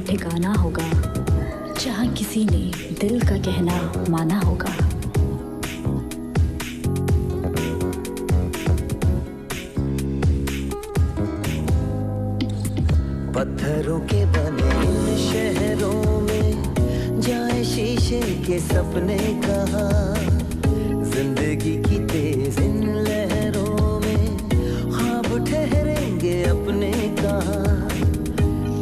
ठिकाना होगा जहाँ किसी ने दिल का कहना माना होगा। पत्थरों के बने इन शहरों में जाए शीशे के सपने कहाँ, जिंदगी की तेज इन लहरों में ख्वाब ठहरेंगे अपने कहाँ।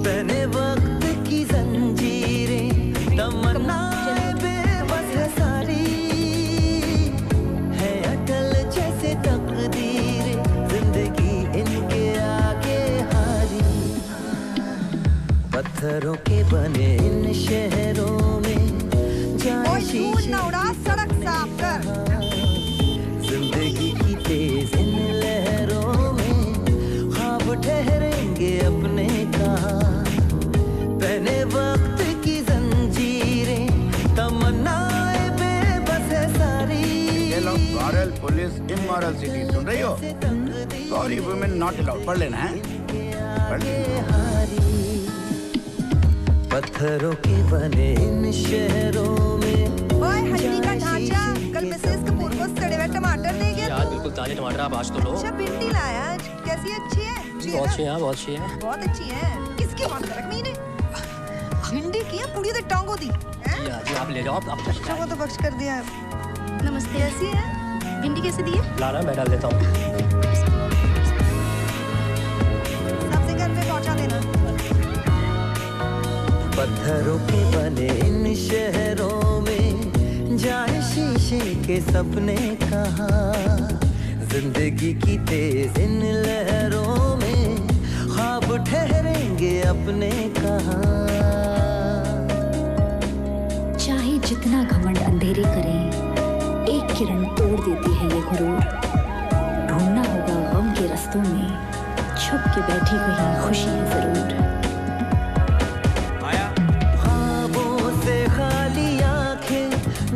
तने वक्त की जंजीरें तमन्नाएं बेबस है सारी, है अटल जैसे तकदीरें जिंदगी इनके आगे हारी। पत्थरों के बने इन शहरों में जाए शीशे सड़क साफ कर। जिंदगी की तेज इन लहरों में ख्वाब ठहरेंगे अपने कहाँ। पहने वक्त की जंजीरें तमन्नाएं बेबस है सारी। ये लोग मॉरल पुलिस इमोरल सिटी सुन रही हो? Sorry women not allowed. पढ़ लेना है, पढ़ लेना। पत्थरों के बने इन शहरों में ओए हल्दी का ढांचा कल मिसेस कपूर को सड़े हुए टमाटर दे गया। यार बिल्कुल ताजे टमाटर आप आज तो लो। अच्छा भिंडी लाया आज, कैसी अच्छी है? बहुत अच्छी है, बहुत अच्छी है। बहुत अच्छी है। किसकी बात कर रखी ने? भिंडी की है पूरी तो टांगो दी। जी आप ले जाओ आप। अच्छा वो तो बख्श कर दिया। नमस्ते। कैसी है? भिंडी कैसे दी है? ला रहा मैं डाल देता हूँ। सबसे घर पे पहुंचा देना। पत्थरों के बने इन शहरों में जाए शीशे के सपने कहाँ, जिंदगी की तेज इन लहरों में ख्वाब ठहरेंगे अपने कहाँ। चाहे जितना घमंड अंधेरे करें, एक किरण तोड़ देती है ये गुरूर। ढूंढना होगा गम के रस्तों में छुप के बैठी कहीं खुशी है जरूर।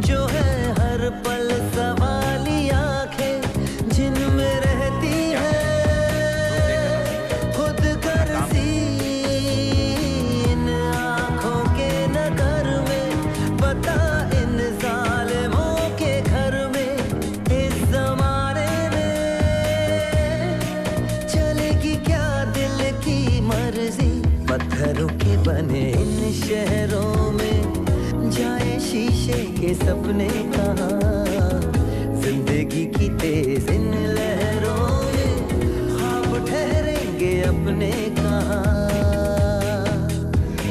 जो है हर पल सवाली आंखें जिनमें रहती है खुद गर्जी। इन आंखों के नगर में पता इन जालिमों के घर में इस जमाने में चलेगी क्या दिल की मर्जी। पत्थरों के बने इन शहरों में जाए शीशे के सपने कहाँ, जिंदगी की तेज इन लहरों में ख्वाब ठहरेंगे अपने कहाँ।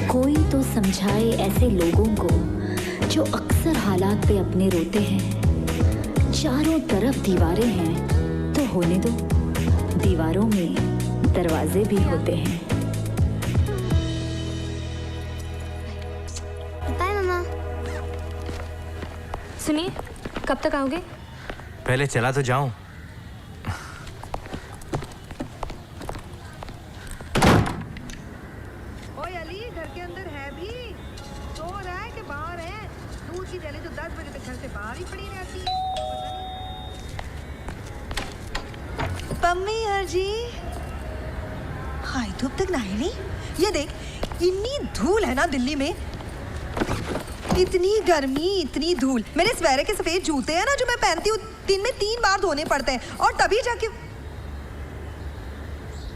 कोई तो समझाए ऐसे लोगों को जो अक्सर हालात पे अपने रोते हैं। चारों तरफ दीवारें हैं तो होने दो, दीवारों में दरवाजे भी होते हैं। सुनिए, कब तक आओगे? पहले चला तो जाऊं। ओए अली घर के अंदर है भी? सो रहा है कि बाहर है? दूध की थैली तो 10 बजे तक घर से बाहर ही पड़ी रहती है। पम्मी यार जी, हाय तो अब तक नहाई नहीं। ये देख इतनी धूल है ना दिल्ली में, इतनी गर्मी इतनी धूल। मेरे सवेरे के सफेद जूते हैं ना जो मैं पहनती हूँ दिन में 3 बार धोने पड़ते हैं और तभी जाके।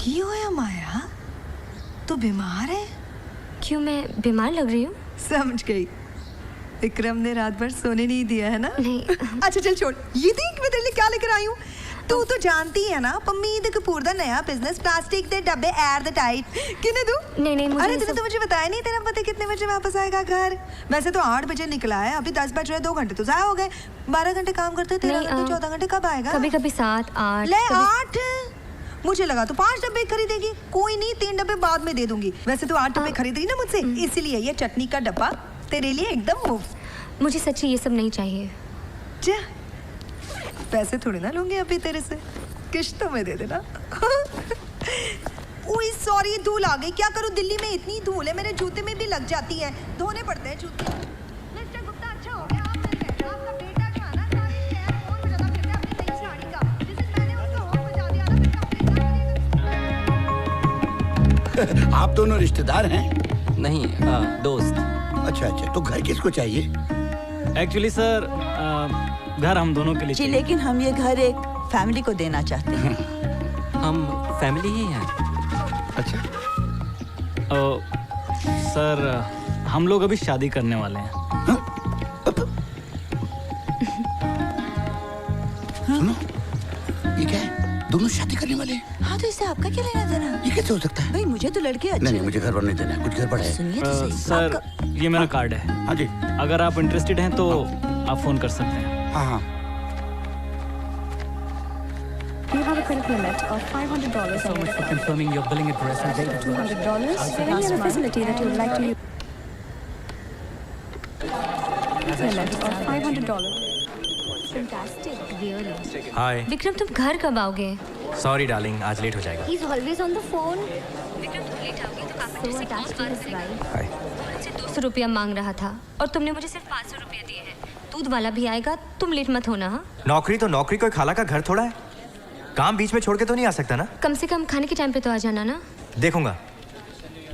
क्यों है माया, तू बीमार है? क्यों, मैं बीमार लग रही हूँ? समझ गई, विक्रम ने रात भर सोने नहीं दिया है ना? नहीं। अच्छा चल छोड़, ये देख मैं तेरे लिए क्या लेकर आई हूँ। तू तो जानती है ना पम्मीद कपूर दा नया बिजनेस, प्लास्टिक दे डब्बे एयर द टाइट। किने दूं? नहीं मुझे अरे तूने तो मुझे बताया नहीं तेरा पति कितने बजे वापस आएगा घर। वैसे तो 8 बजे निकला है, अभी 10 बज रहे, 2 घंटे तो जाया हो गए। 12 घंटे काम करते, 13 घंटे 14 घंटे कब आएगा? कभी कभी 7 8। ले 8, मुझे लगा तो 5 डब्बे खरीदेगी। कोई नहीं, 3 डब्बे बाद में दे दूंगी। वैसे तो 8 डब्बे खरीद रही ना मुझसे, इसीलिए ये चटनी का डब्बा तेरे लिए एकदम मुफ्त। मुझे सच्ची ये सब नहीं चाहिए। जा, पैसे थोड़ी ना लूंगी अभी तेरे से, किश्तों में दे देना। ओए सॉरी, धूल आ गई। क्या करूं, दिल्ली में इतनी धूल है, मेरे जूते में भी लग जाती है, धोने पड़ते हैं जूते। मिस्टर गुप्ता, अच्छा हो गया आप मिल गए। आपका बेटा जो है ना सारी शहर फोन बजाता फिरता है अपनी नई साड़ी का, जिस दिन मैंने उसको फोन बजा दिया ना, फिर कंप्लेंट कर दी। आप दोनों रिश्तेदार हैं? नहीं दोस्त। अच्छा अच्छा, तो घर किसको चाहिए? एक्चुअली सर घर हम दोनों के लिए जी, चाहिए। लेकिन हम ये घर एक फैमिली को देना चाहते हैं। हम फैमिली ही हैं। अच्छा, सर हम लोग अभी शादी करने वाले हैं। सुनो, ये क्या है? दोनों शादी करने वाले हैं? हाँ, तो इससे आपका क्या लेना देना? ये कैसे हो सकता है? भाई मुझे तो लड़के अच्छे नहीं, मुझे घर पर नहीं देना है, कुछ घर पर है। सुनिए तो सही। सर ये मेरा कार्ड है, हाँ जी, अगर आप इंटरेस्टेड हैं तो आप फोन कर सकते हैं। हाँ हाँ। You have a credit limit of $500 So much for confirming your billing address and date of birth. $200 for any other facility that you would like to use. Limit of $500. Fantastic, really. हाय। विक्रम तुम घर कब आओगे? Sorry darling, आज late हो जाएगा। He's always on the phone. Vikram तुम late आओगे तो So attached to his wife. हाय। मुझसे 200 रुपया मांग रहा था और तुमने मुझे सिर्फ 500 रुपया दिए हैं। दूध वाला भी आएगा, तुम लेट मत होना। हाँ, नौकरी तो नौकरी, कोई खाला का घर थोड़ा है। काम बीच में छोड़ के तो नहीं आ सकता ना। कम से कम खाने के टाइम पे तो आ जाना ना। देखूंगा,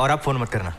और आप फोन मत करना।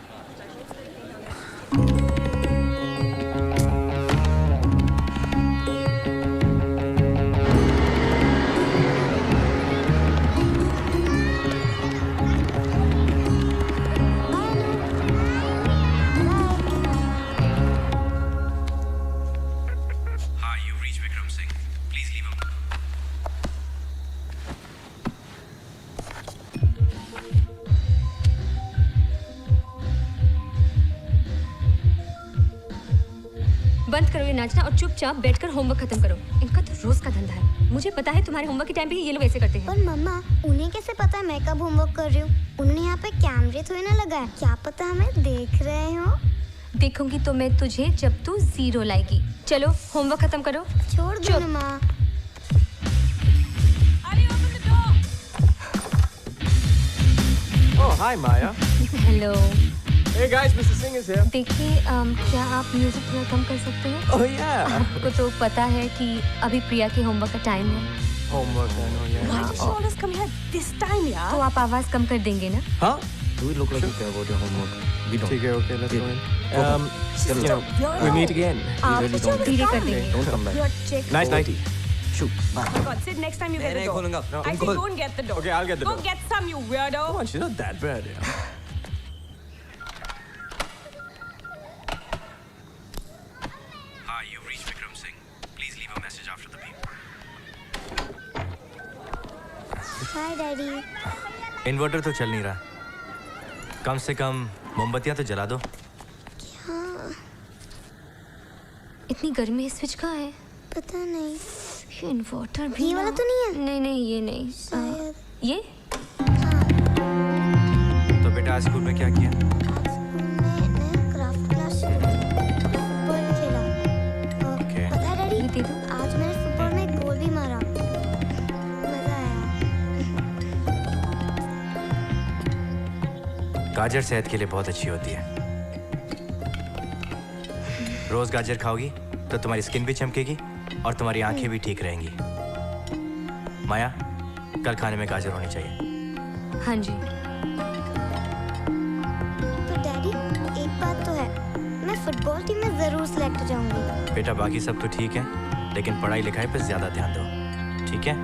बंद करो ये नाचना और चुपचाप बैठकर होमवर्क खत्म करो। इनका तो रोज का धंधा है। मुझे पता है तुम्हारे होमवर्क के टाइम पे ये लोग ऐसे करते हैं। पर मम्मा, उन्हें कैसे पता है मैं कब होमवर्क कर रही हूँ? उन्होंने यहाँ पे कैमरे थोड़ी ना लगाए, क्या पता हमें देख रहे हो? देखूंगी तो मैं तुझे जब तू 0 लाएगी। चलो होमवर्क खत्म करो। छोड़ दो ना माँ। Oh, hi Maya. Hello. Hey guys, Mr. Singh is here. देखिए क्या आप म्यूजिक थोड़ा कम कर सकते हैं? Oh yeah. आपको तो पता है कि अभी प्रिया के होमवर्क का टाइम है। Homework, I know, yeah. Why did she always come here this time, यार? तो आप आवाज कम कर देंगे ना? Huh? Do we look like you care about your homework? We don't. Okay, okay, let's go in. You know, we meet again. आप really don't. धीरे कर देंगे। Don't come back. Your check. Nice nighty. Shoot. Bye. Oh my God, Sid, next time you get the door. खोलूंगा. No, I say go and get the door. Okay, I'll get the Go door. get some, you weirdo. Come on, she's not that bad, yeah. Hi, you've reached Vikram Singh. Please leave a message after the beep. Hi daddy. Inverter तो चल नहीं रहा, कम से कम मोमबत्तियां तो जला दो। इतनी गर्मी है, स्विच कहाँ है? पता नहीं, ये इन्वर्टर भी ये वाला ना- तो नहीं है? नहीं नहीं ये नहीं। शायद। ये तो बेटा आज स्कूल में क्या किया? मैंने क्राफ्ट क्लास फुटबॉल भी खेला। Okay. पता है डैडी, ये दे दो। आज मैंने फुटबॉल में एक गोल भी मारा। मजा आया। गाजर सेहत के लिए बहुत अच्छी होती है। रोज गाजर खाओगी तो तुम्हारी स्किन भी चमकेगी और तुम्हारी आंखें भी ठीक रहेंगी। माया, कल खाने में गाजर होनी चाहिए। हाँ जी। तो डैडी, एक बात तो है, मैं फुटबॉल टीम में जरूर सिलेक्ट हो जाऊंगी। बेटा बाकी सब तो ठीक है, लेकिन पढ़ाई लिखाई पर ज्यादा ध्यान दो, ठीक है?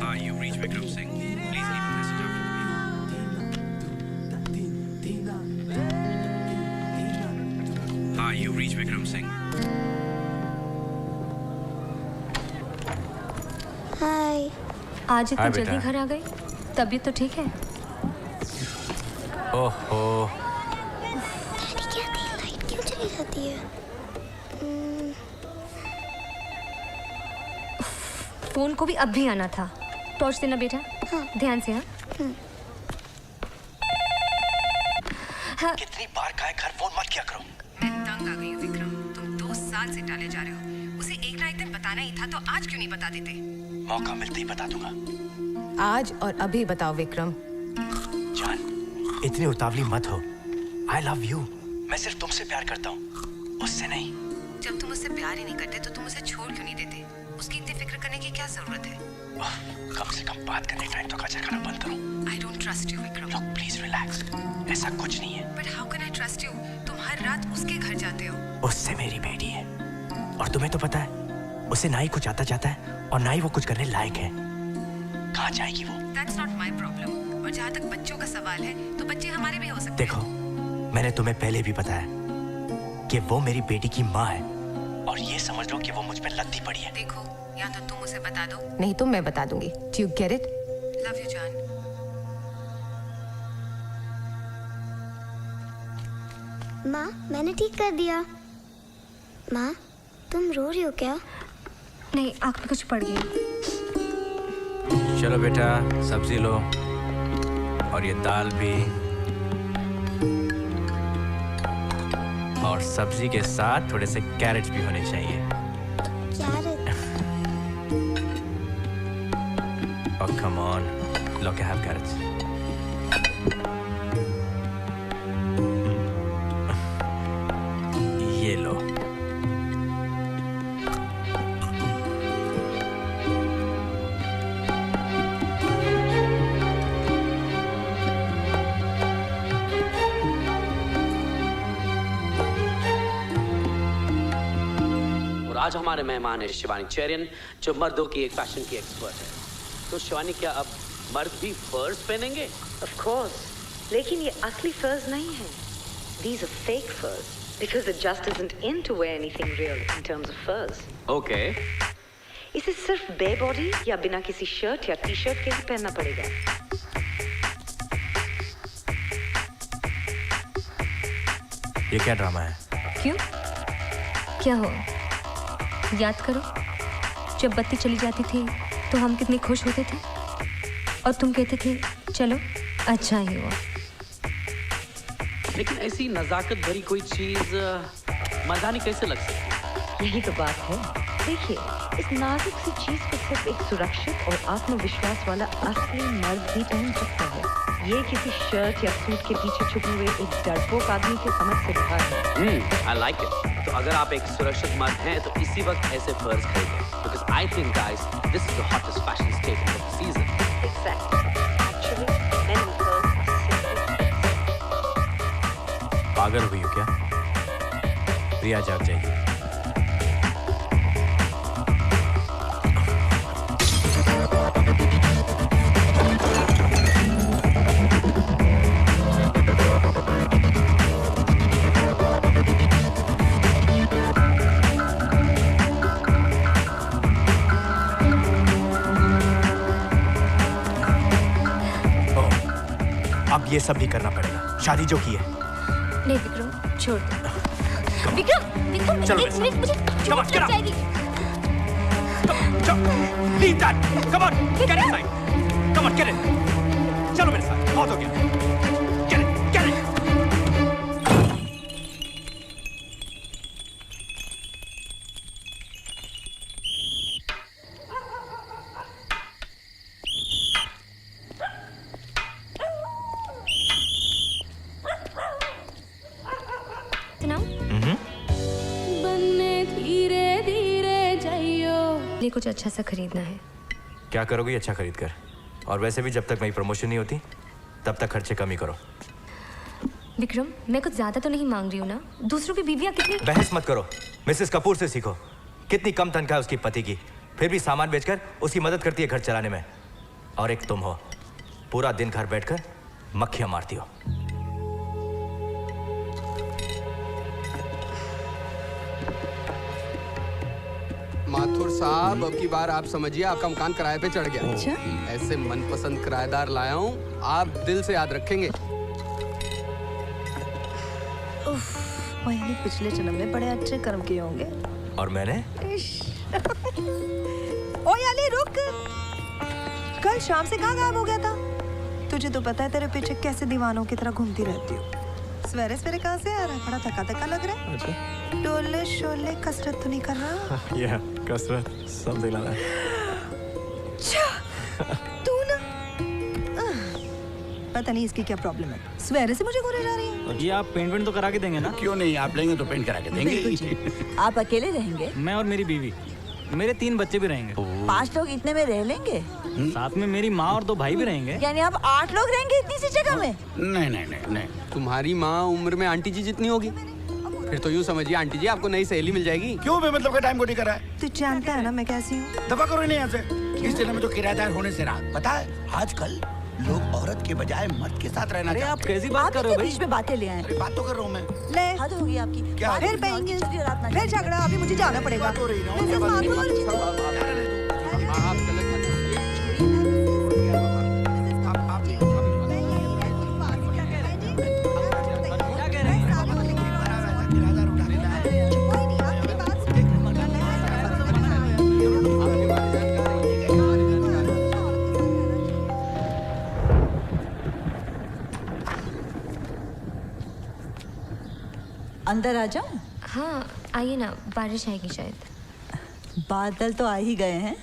Hi, you've reached Vikram Singh. Please leave a message after the beep. Hi, you've reached Vikram Singh. हाय। आज इतनी हाँ, जल्दी बेटा। घर आ गई? तबीयत तो ठीक है? ओहो, डैडी क्या थी, लाइट क्यों चली जाती है? फोन को भी अब भी आना था। टॉर्च देना बेटा। हाँ। ध्यान से। हाँ हाँ। कितनी बार कहा है घर फोन मत किया करो। मैं तंग आ गई हूँ विक्रम, तुम 2 साल से टाले जा रहे हो। उसे एक ना एक दिन बताना ही था, तो आज क्यों नहीं बता देते? मौका मिलते ही बता दूंगा। आज और अभी बताओ विक्रम। जान, इतनी उतावली मत हो। I love you. मैं सिर्फ तुमसे प्यार करता हूँ, उससे नहीं। जब तुम उससे प्यार ही नहीं करते तो तुम उसे छोड़ क्यों नहीं देते? उसकी इतनी फिक्र करने की क्या जरूरत है? कम से कम बात करने टाइम तो गाजर खाना बंद करो। I don't trust you, Vikram. Look, please relax. ऐसा कुछ नहीं है। But how can I trust you? तुम हर रात उसके घर जाते हो। उससे मेरी बेटी है, और तुम्हें तो पता है, उसे ना ही कुछ आता जाता है और ना ही वो कुछ करने लायक है। कहाँ जाएगी वो? That's not my problem। और जहाँ तक बच्चों का सवाल है, तो बच्चे हमारे भी हो सकते हैं। देखो, मैंने तुम्हें पहले भी बताया कि वो मेरी बेटी की माँ है, और ये समझ लो कि वो मुझ पे लगती पड़ी है। देखो, या तो तुम उसे बता दो, नहीं तो मैं बता दूंगी। Do you get it? Love you, जान। माँ, मैंने ठीक कर दिया। माँ, तुम रो रही हो क्या? नहीं, आँख में कुछ पड़ गई। चलो बेटा, सब्जी लो, और ये दाल भी, और सब्जी के साथ थोड़े से कैरेट्स भी होने चाहिए। Carat? Oh, come on. Look, I have carrots. ये लो। और आज हमारे मेहमान है शिवानी चेरियन, जो मर्दों की एक फैशन की एक्सपर्ट है। तो शिवानी, क्या अब मर्द भी फर्स पहनेंगे? Of course, लेकिन ये असली फर्स नहीं है. These are fake furs because it just isn't in to wear anything real in terms of furs. Okay. इसे सिर्फ बे बॉडी या बिना किसी शर्ट या टी शर्ट के ही पहनना पड़ेगा. ये क्या ड्रामा है? क्यों? क्या हो? याद करो, जब बत्ती चली जाती थी तो हम कितने खुश होते थे और तुम कहते थे चलो अच्छा ही हुआ। लेकिन ऐसी नजाकत भरी कोई चीज मर्दानी कैसे लग सकती है? यही तो बात है। देखिए, इस नाजुक सी चीज को सिर्फ एक सुरक्षित और आत्मविश्वास वाला असली मर्द ही पहन सकता है। ये किसी शर्ट या सूट के पीछे छुपे हुए एक डरपोक आदमी के समझ से बाहर है। I like it. तो अगर आप एक सुरक्षित मर्द हैं तो इसी वक्त ऐसे फर्स खरीदें। Because I think guys, this is the hottest fashion statement of the season. Exactly. Actually, men in furs are simply पागल हुई हो क्या? प्रिया जाग जाएगी। अब ये सब भी करना पड़ेगा, शादी जो की है। नहीं विक्रम, छोड़ दो। विक्रम, विक्रम, चलो एक मिनट, मुझे चोट लग जाएगी। Leave that! Come on, get inside! Come on, get in! चलो मेरे साथ, बहुत हो गया। Get in, get in! कुछ अच्छा सा खरीदना है। क्या करोगी अच्छा खरीद कर? और वैसे भी जब तक मेरी प्रमोशन नहीं होती तब तक खर्चे कम ही करो। विक्रम, मैं कुछ ज्यादा तो नहीं मांग रही हूँ ना। दूसरों की बीवियाँ कितनी... बहस मत करो, मिसेस कपूर से सीखो। कितनी कम तनख्वाह है उसकी पति की, फिर भी सामान बेचकर उसकी मदद करती है घर चलाने में। और एक तुम हो, पूरा दिन घर बैठकर मक्खियां मारती हो। माथुर साहब, अब की बार आप समझिए आपका मकान किराए पे चढ़ गया। अच्छा? ऐसे मनपसंद किराएदार लाया हूँ, आप दिल से याद रखेंगे। मैंने पिछले जन्म में बड़े अच्छे कर्म किए होंगे। और मैंने? ओ याली रुक, कल शाम से कहाँ गायब हो गया था? तुझे तो पता है तेरे पीछे कैसे दीवानों की तरह घूमती रहती हूँ। सवेरे सवेरे कहाँ से आ रहा है? बड़ा थका थका लग रहा है। डोले शोले कसरत तो नहीं कर रहा? Yeah, कसरत, something like that. तू ना पता नहीं इसकी क्या प्रॉब्लम है, सवेरे से मुझे घूरे जा रही है। ये आप पेंट तो करा के देंगे ना? क्यों नहीं, आप लेंगे तो पेंट करा के देंगे। आप अकेले रहेंगे? मैं और मेरी बीवी, मेरे 3 बच्चे भी रहेंगे। 5 लोग इतने में रह लेंगे? साथ में मेरी माँ और 2 भाई भी रहेंगे। यानी आप 8 लोग रहेंगे इतनी सी जगह में? नहीं नहीं नहीं नहीं। तुम्हारी माँ उम्र में आंटी जी जितनी होगी, फिर तो यूँ समझिए आंटी जी आपको नई सहेली मिल जाएगी। क्यों बेमतलब का टाइम को नहीं करा है? तू जानता है ना मैं कैसी हूँ। दफा करो नहीं यहाँ से। इस जिले में तो किराएदार होने से रहा, पता है आजकल लोग औरत के बजाय मर्द के साथ रहना चाहते हैं। आप कैसी बात कर रहे हो भाई? बीच में बातें ले आए। बात तो कर रहा हूँ मैं। ले हद होगी आपकी। क्या? फिर पेंगे, फिर झगड़ा, अभी मुझे जाना पड़ेगा। आप गलत अंदर आ जाऊं? हाँ आइए ना, बारिश आएगी शायद। बादल तो आ ही गए हैं।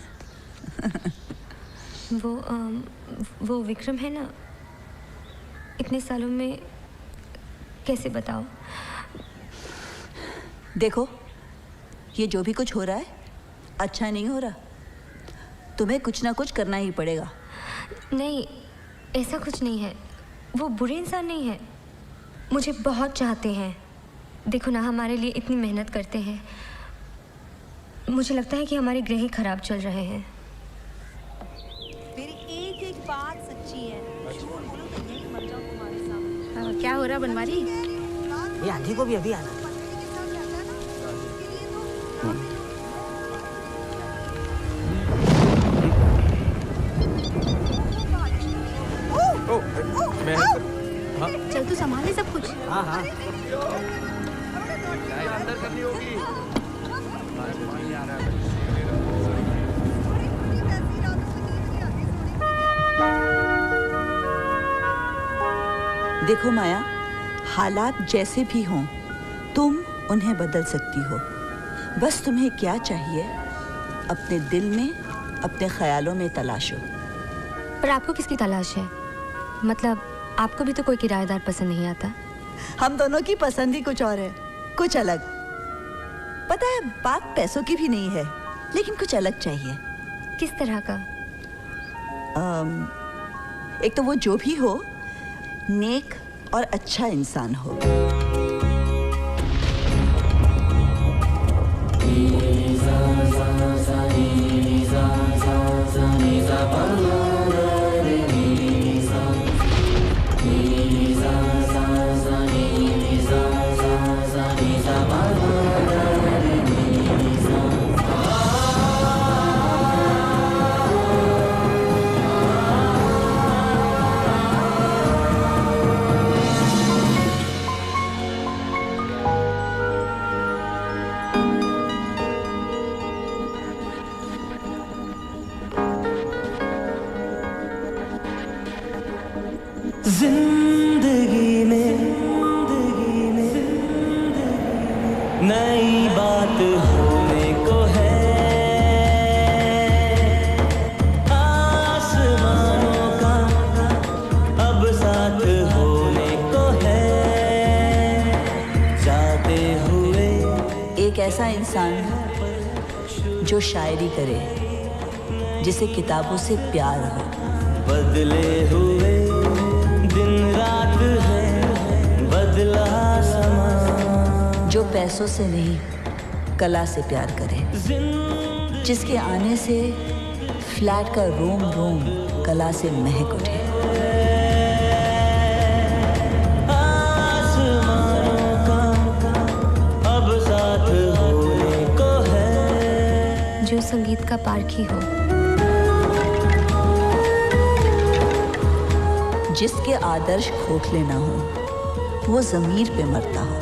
वो विक्रम है ना, इतने सालों में कैसे बताओ। देखो ये जो भी कुछ हो रहा है अच्छा नहीं हो रहा, तुम्हें कुछ ना कुछ करना ही पड़ेगा। नहीं ऐसा कुछ नहीं है, वो बुरे इंसान नहीं है, मुझे बहुत चाहते हैं। देखो ना हमारे लिए इतनी मेहनत करते हैं, मुझे लगता है कि हमारे ग्रह ही खराब चल रहे हैं। मेरी एक एक बात सच्ची है, झूठ बोलूं तो यहीं मर जाऊं तुम्हारे सामने। क्या हो रहा बनवारी? ये आंधी को भी अभी आना। चल तू संभाले सब कुछ। हाँ हाँ। अंदर करनी होगी। देखो माया, हालात जैसे भी हों तुम उन्हें बदल सकती हो। बस तुम्हें क्या चाहिए अपने दिल में, अपने ख्यालों में तलाशो। पर आपको किसकी तलाश है? मतलब आपको भी तो कोई किराएदार पसंद नहीं आता? हम दोनों की पसंद ही कुछ और है, कुछ अलग। पता है बात पैसों की भी नहीं है, लेकिन कुछ अलग चाहिए। किस तरह का? एक तो वो जो भी हो नेक और अच्छा इंसान हो। जिंदगी में नई बात होने को है, आसमानों का अब साथ होने को है, जाते हुए। एक ऐसा इंसान जो शायरी करे, जिसे किताबों से प्यार हो। बदले हुए दिन रात है, बदला समा। जो पैसों से नहीं कला से प्यार करे, जिसके आने से फ्लैट का रोम रोम कला से महक उठे। आसमानों का अब साथ होने को है। जो संगीत का पारखी हो, जिसके आदर्श खोखले ना हो, वो ज़मीर पे मरता हो,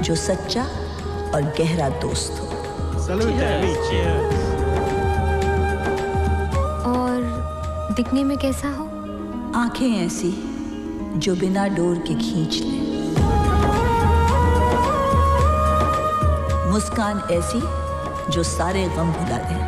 जो सच्चा और गहरा दोस्त हो। और दिखने में कैसा हो? आंखें ऐसी जो बिना डोर के खींच ले, मुस्कान ऐसी जो सारे गम भुला दे।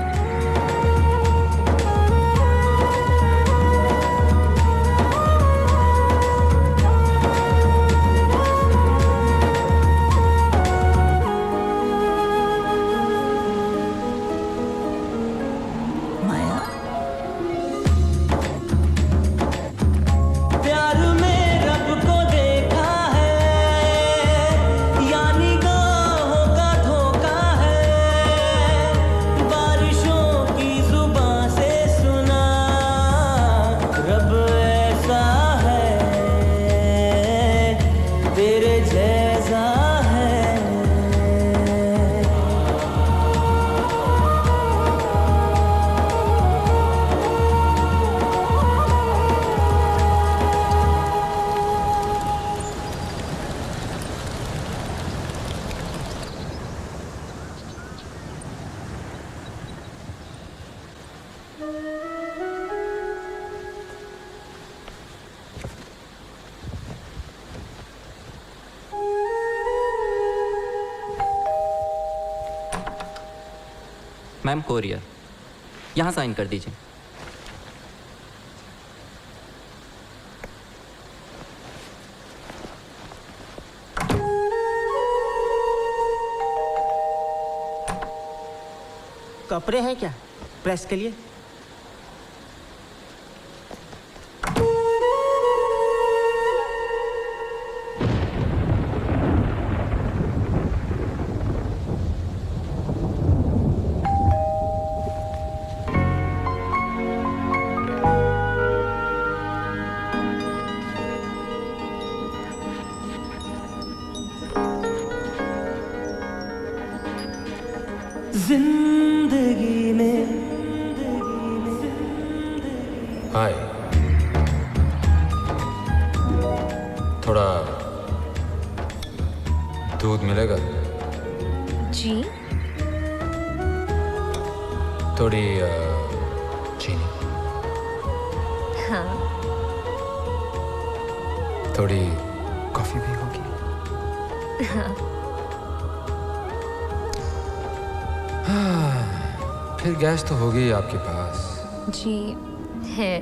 मैम कोरियर, यहाँ साइन कर दीजिए। कपड़े हैं क्या प्रेस के लिए? जिंदगी में हाय, थोड़ा दूध मिलेगा? जी। थोड़ी चीनी, हाँ। थोड़ी कॉफी भी होगी? हाँ। फिर गैस तो होगी आपके पास। जी है।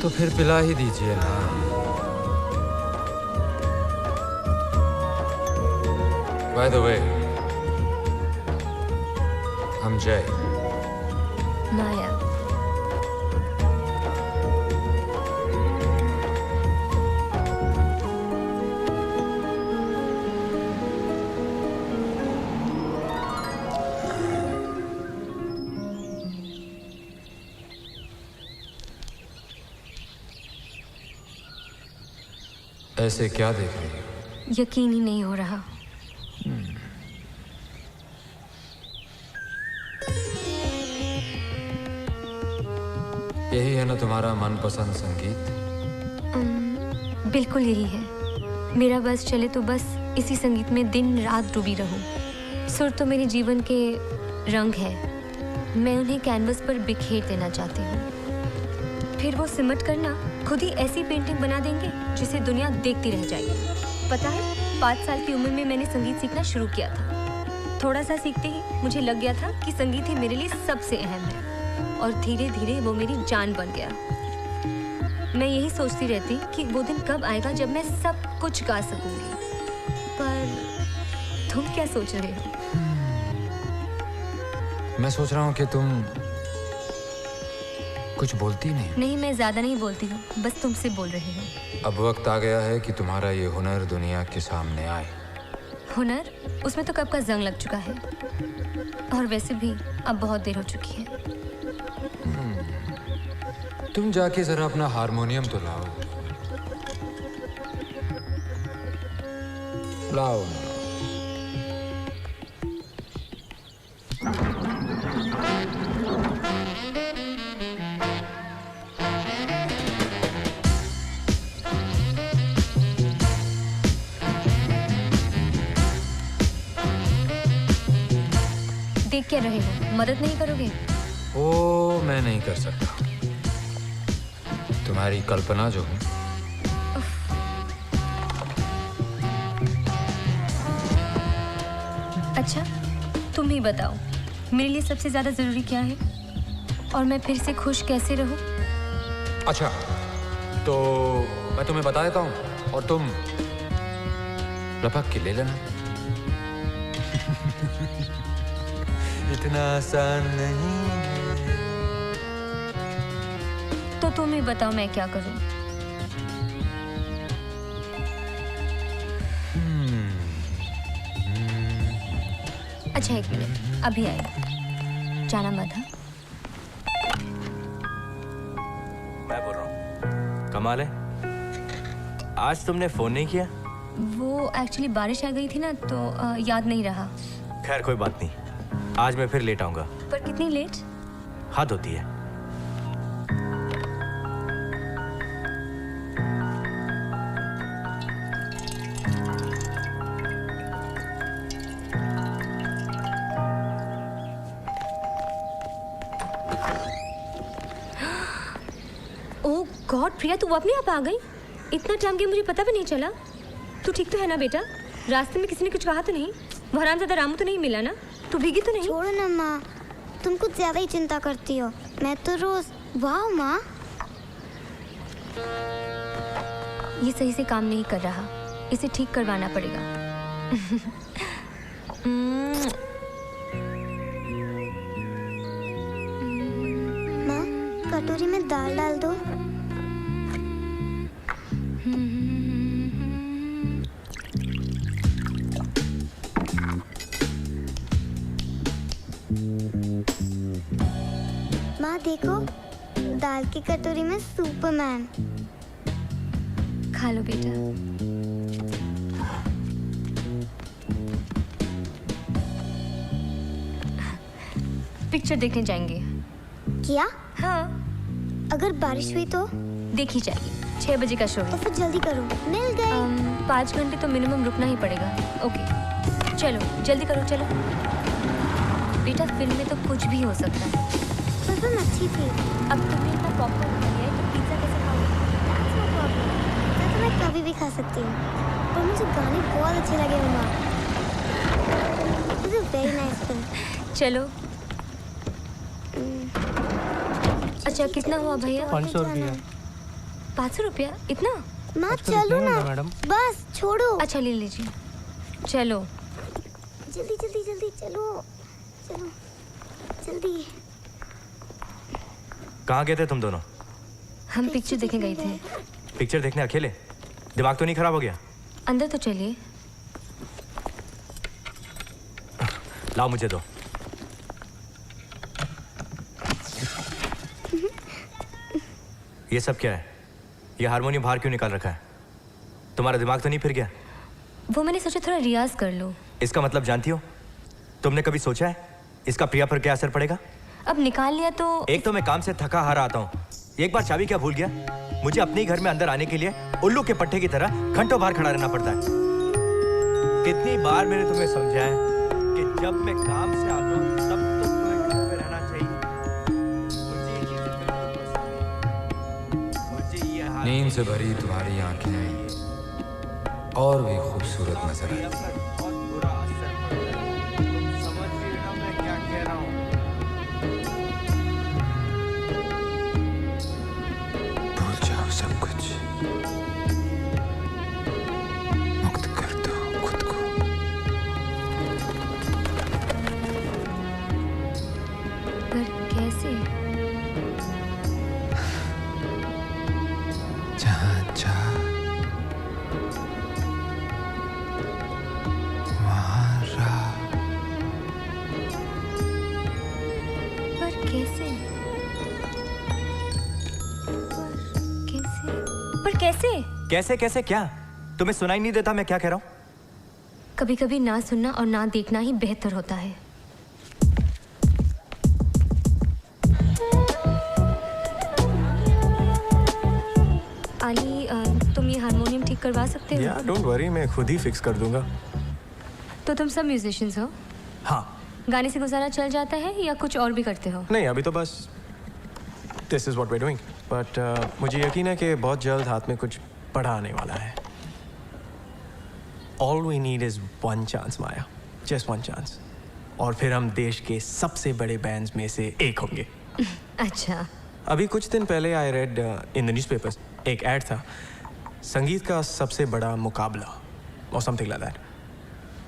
तो फिर पिला ही दीजिए ना। By the way, I'm Jay. माया। ऐसे क्या देख रही हो? यकीन ही नहीं हो रहा। यही है ना तुम्हारा मनपसंद संगीत? बिल्कुल यही है। मेरा बस चले तो बस इसी संगीत में दिन रात डूबी रहूं। सुर तो मेरे जीवन के रंग है। मैं उन्हें कैनवस पर बिखेर देना चाहती हूँ। फिर वो सिमट कर ना खुद ही ऐसी पेंटिंग बना देंगे जिसे दुनिया देखती रह जाएगी। पता है, 5 साल की उम्र में मैंने संगीत सीखना शुरू किया था। थोड़ा सा सीखते ही मुझे लग गया था कि संगीत ही मेरे लिए सबसे अहम है, और धीरे धीरे वो मेरी जान बन गया। मैं यही सोचती रहती कि वो दिन कब आएगा जब मैं सब कुछ गा सकूंगी। पर तुम क्या सोच रहे हो? मैं सोच रहा हूँ कि तुम कुछ बोलती नहीं। नहीं, मैं ज्यादा नहीं बोलती हूँ, बस तुमसे बोल रही हूँ। अब वक्त आ गया है कि तुम्हारा ये हुनर दुनिया के सामने आए। हुनर? उसमें तो कब का जंग लग चुका है, और वैसे भी अब बहुत देर हो चुकी है। तुम जाके जरा अपना हारमोनियम तो लाओ। लाओ ना। देख क्या रहे हो? मदद नहीं करोगे? ओ, मैं नहीं कर सकता। तुम्हारी कल्पना जो है। अच्छा, तुम ही बताओ, मेरे लिए सबसे ज्यादा जरूरी क्या है, और मैं फिर से खुश कैसे रहूं? अच्छा, तो मैं तुम्हें बता देता हूँ, और तुम लपक के ले लेना। इतना आसान नहीं है। तो तुम ही बताओ मैं क्या करूं? अच्छा, 1 मिनट, अभी आई। जाना मत। मैं बोल रहा हूँ। कमाल है, आज तुमने फोन नहीं किया? वो एक्चुअली बारिश आ गई थी ना, तो याद नहीं रहा। खैर कोई बात नहीं, आज मैं फिर लेट आऊंगा। पर कितनी लेट? हद होती है। ओह गॉड, प्रिया तू अपने आप आ गई? इतना टाइम गया मुझे पता भी नहीं चला। तू ठीक तो है ना बेटा? रास्ते में किसी ने कुछ कहा तो नहीं? वो हरामजादा रामू तो नहीं मिला ना? तू भीगी तो नहीं? छोड़ो ना माँ, तुम कुछ ज्यादा ही चिंता करती हो। मैं तो रोज। वाह माँ, ये सही से काम नहीं कर रहा, इसे ठीक करवाना पड़ेगा। माँ, कटोरी में दाल डाल दो। माँ देखो, दाल की कटोरी में सुपरमैन। खा लो बेटा। पिक्चर देखने जाएंगे। क्या? हाँ। अगर बारिश हुई तो? देखी जाएगी। 6 बजे का शो है। तो फिर जल्दी करो। मिल गए। 5 घंटे तो मिनिमम रुकना ही पड़ेगा। ओके चलो जल्दी करो, चलो। बेटा फिल्म में तो कुछ भी हो सकता है। पर फिल्म अच्छी थी। अब तुमने इतना पॉपकॉर्न खा लिया है तो पिज्जा कैसे खाओगे? That's no problem. पिज्जा तो मैं कभी भी खा सकती हूँ। पर मुझे गाने बहुत अच्छे लगे मम्मा। It's a very nice film. चलो। अच्छा कितना हुआ भैया? 500 रुपया। 500 रुपया? इतना? माँ चलो ना। मैडम। बस छोड़ो। अच्छा ले लीजिए। चलो। जल्दी जल्दी जल्दी चलो। चलो जल्दी। कहाँ गए थे तुम दोनों? हम पिक्चर देखने गए थे। पिक्चर देखने अकेले? दिमाग तो नहीं खराब हो गया? अंदर तो चलिए। लाओ मुझे दो। ये सब क्या है? ये हारमोनियम बाहर क्यों निकाल रखा है? तुम्हारा दिमाग तो नहीं फिर गया? वो मैंने सोचा थोड़ा रियाज कर लो। इसका मतलब जानती हो? तुमने कभी सोचा है इसका प्रिया पर क्या असर पड़ेगा? अब निकाल लिया तो। एक तो मैं काम से थका हारा आता हूँ, एक बार चाबी क्या भूल गया? मुझे अपने घर में अंदर आने के लिए उल्लू के पट्टे की तरह घंटों बाहर खड़ा रहना पड़ता है। कितनी बार मैंने तुम्हें समझाया है कि जब मैं काम से आता हूँ तब तो तुम्हें घर पे रहना चाहिए। नींद से भरी तुम्हारी आंखें और भी खूबसूरत नजर आती हैं। भूल जाओ सब कुछ, मुक्त कर दो खुद को। पर कैसे? जहाँ चाह वहाँ राह। पर कैसे? पर कैसे? कैसे कैसे क्या? तुम्हें सुनाई नहीं देता मैं क्या कह रहा हूँ? कभी कभी ना सुनना और ना देखना ही बेहतर होता है। आली, तुम ये हारमोनियम ठीक करवा सकते हो? यार डोंट वरी, मैं खुद ही फिक्स कर दूंगा। तो तुम सब म्यूजिशियंस हो? हाँ। गाने से गुजारा चल जाता है या कुछ और भी करते हो? नहीं, अभी तो बस this is what we are doing, but मुझे यकीन है कि बहुत जल्द हाथ में कुछ बड़ा आने वाला है। All we need is one chance Maya, just one chance, और फिर हम देश के सबसे बड़े बैंड्स में से एक होंगे। अच्छा। अभी कुछ दिन पहले I read in the newspapers एक ऐड था, संगीत का सबसे बड़ा मुकाबला और something like that.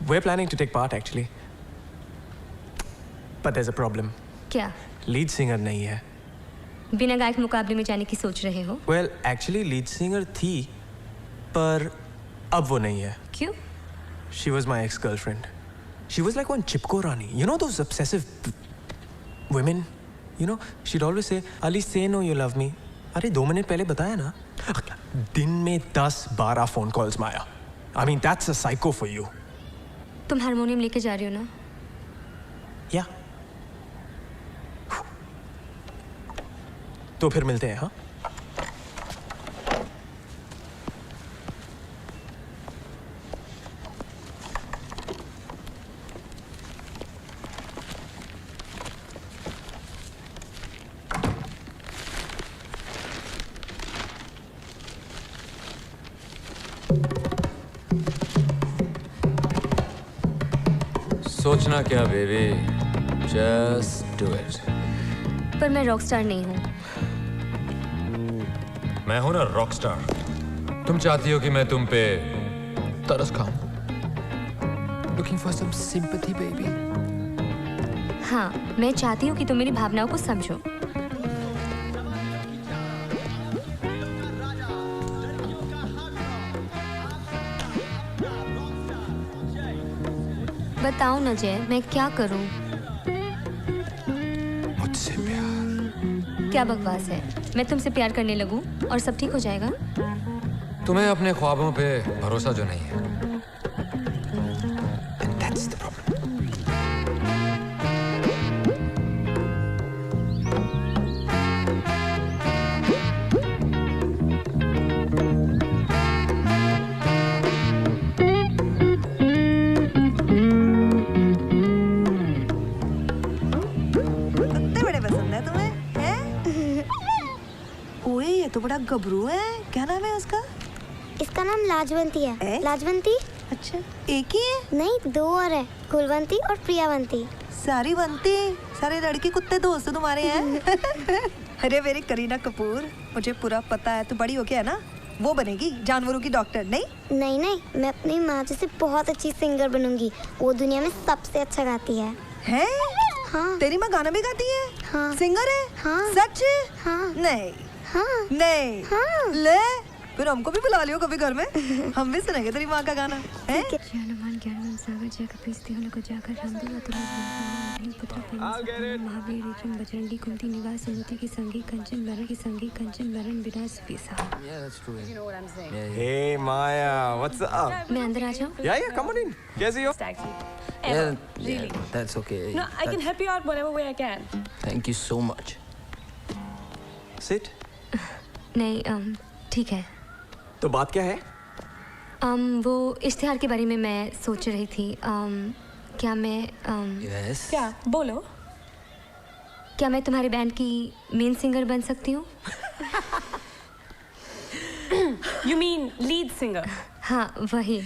We are planning to take part actually, but there is a problem. क्या? लीड सिंगर नहीं है। बिना गायक मुकाबले में जाने की सोच रहे हो? वेल एक्चुअली लीड सिंगर थी, पर अब वो नहीं है। क्यों? She was my ex girlfriend. She was like one Chipko Rani, you know those obsessive women, you know, she'd always say, Ali, say no you love me. अरे 2 minute पहले बताया ना। दिन में 10-12 phone calls Maya. I mean that's a psycho for you. तुम harmonium लेके जा रही हो ना? या तो फिर मिलते हैं। हाँ सोचना क्या बेबी, जस्ट डू इट। पर मैं रॉकस्टार नहीं हूँ। मैं हूं ना रॉकस्टार। तुम चाहती हो कि मैं तुम पे तरस खाऊं? Looking for some sympathy, baby. हाँ, मैं चाहती हूँ कि तुम मेरी भावनाओं को समझो। बताओ ना जय, मैं क्या करूं? मुझसे प्यार। क्या बकवास है? मैं तुमसे प्यार करने लगूं और सब ठीक हो जाएगा? तुम्हें अपने ख्वाबों पे भरोसा जो नहीं है। And that's the problem. तो बड़ा गबरू है। क्या नाम है उसका? इसका नाम लाजवंती है। लाजवंती? अच्छा, एक ही है? नहीं, दो और है, कुलवंती और प्रियावंती। सारी बनती, सारे लड़के कुत्ते दोस्त तुम्हारे हैं। अरे मेरी करीना कपूर, मुझे पूरा पता है, तू बड़ी हो के है ना वो बनेगी जानवरों की डॉक्टर। नहीं नहीं नहीं, मैं अपनी माँ जैसे बहुत अच्छी सिंगर बनूंगी। वो दुनिया में सबसे अच्छा गाती है। हैं? हाँ। तेरी माँ गाना भी गाती है? हाँ। सिंगर है? हाँ। सच? हाँ। नहीं। हाँ। नहीं। हाँ। ले फिर हमको भी बुला लियो कभी घर में, हम भी सुनेंगे तेरी माँ का गाना। हैं? हनुमान ज्ञान सागर जय कपीसती हूँ को जाकर रामदेव पुत्र महावीर विक्रम बजरंगी कुंती निवास सुमति की संगी कंचन वरण की संगी कंचन वरण विराज विसा। Hey Maya, what's up? मैं अंदर आ जाऊँ? Yeah, come on in. कैसी हो? Yeah, that's okay. No, I can help you out whatever way I can. Thank you so much. Sit. नहीं, ठीक है। तो बात क्या है? वो इश्तिहार के बारे में मैं सोच रही थी। क्या मैं Yes. क्या? बोलो। क्या मैं तुम्हारे बैंड की मेन सिंगर बन सकती हूँ? You mean lead singer? हाँ, वही।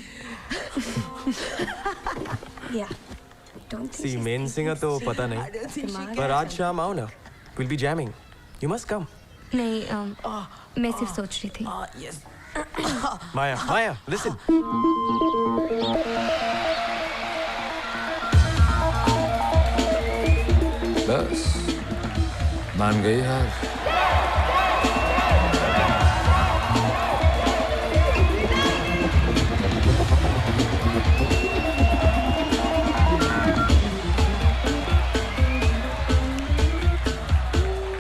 Yeah. Don't think See, main singer तो पता नहीं, पर आज शाम आओ ना, we'll be jamming. You must come. नहीं, मैं सिर्फ सोच रही थी। Yes. Maya, listen. बस मान गई हार।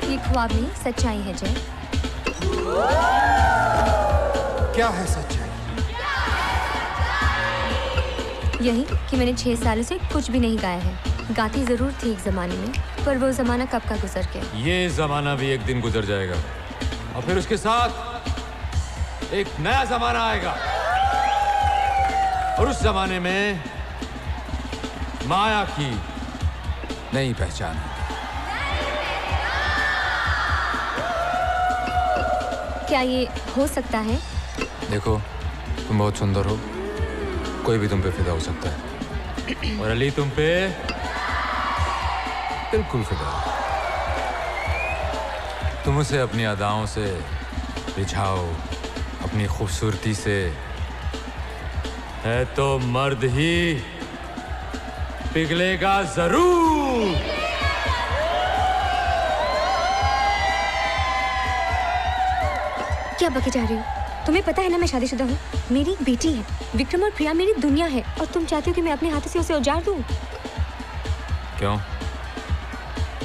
ये ख्वाब नहीं, सच्चाई है जय। क्या है सच्चाई? यही कि मैंने 6 सालों से कुछ भी नहीं गाया है। गाती जरूर थी एक जमाने में, पर वो जमाना कब का गुजर गया। ये जमाना भी एक दिन गुजर जाएगा और फिर उसके साथ एक नया जमाना आएगा और उस जमाने में माया की नई पहचान है। क्या ये हो सकता है? देखो, तुम बहुत सुंदर हो, कोई भी तुम पे फिदा हो सकता है और अली तुम पे बिल्कुल फिदा है। तुम उसे अपनी अदाओं से रिझाओ, अपनी खूबसूरती से, है तो मर्द ही पिघलेगा जरूर। क्या बके जा रही हो? तुम्हें पता है ना मैं शादीशुदा हूँ। मेरी एक बेटी है, विक्रम और प्रिया मेरी दुनिया है, और तुम चाहती हो कि मैं अपने हाथों से उसे उजाड़ दूँ? क्यों?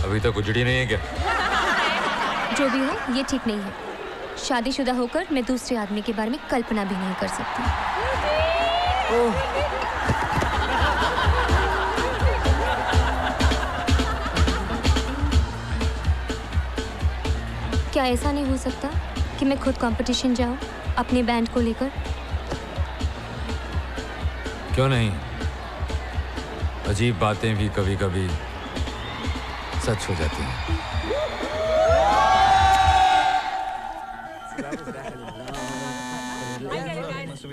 अभी तक उजड़ी नहीं है क्या? जो भी हो, ये ठीक नहीं है। शादीशुदा होकर मैं दूसरे आदमी के बारे में कल्पना भी नहीं कर सकती। क्या ऐसा नहीं हो सकता कि मैं खुद कंपटीशन जाऊं अपने बैंड को लेकर? क्यों नहीं? अजीब बातें भी कभी कभी सच हो जाती हैं।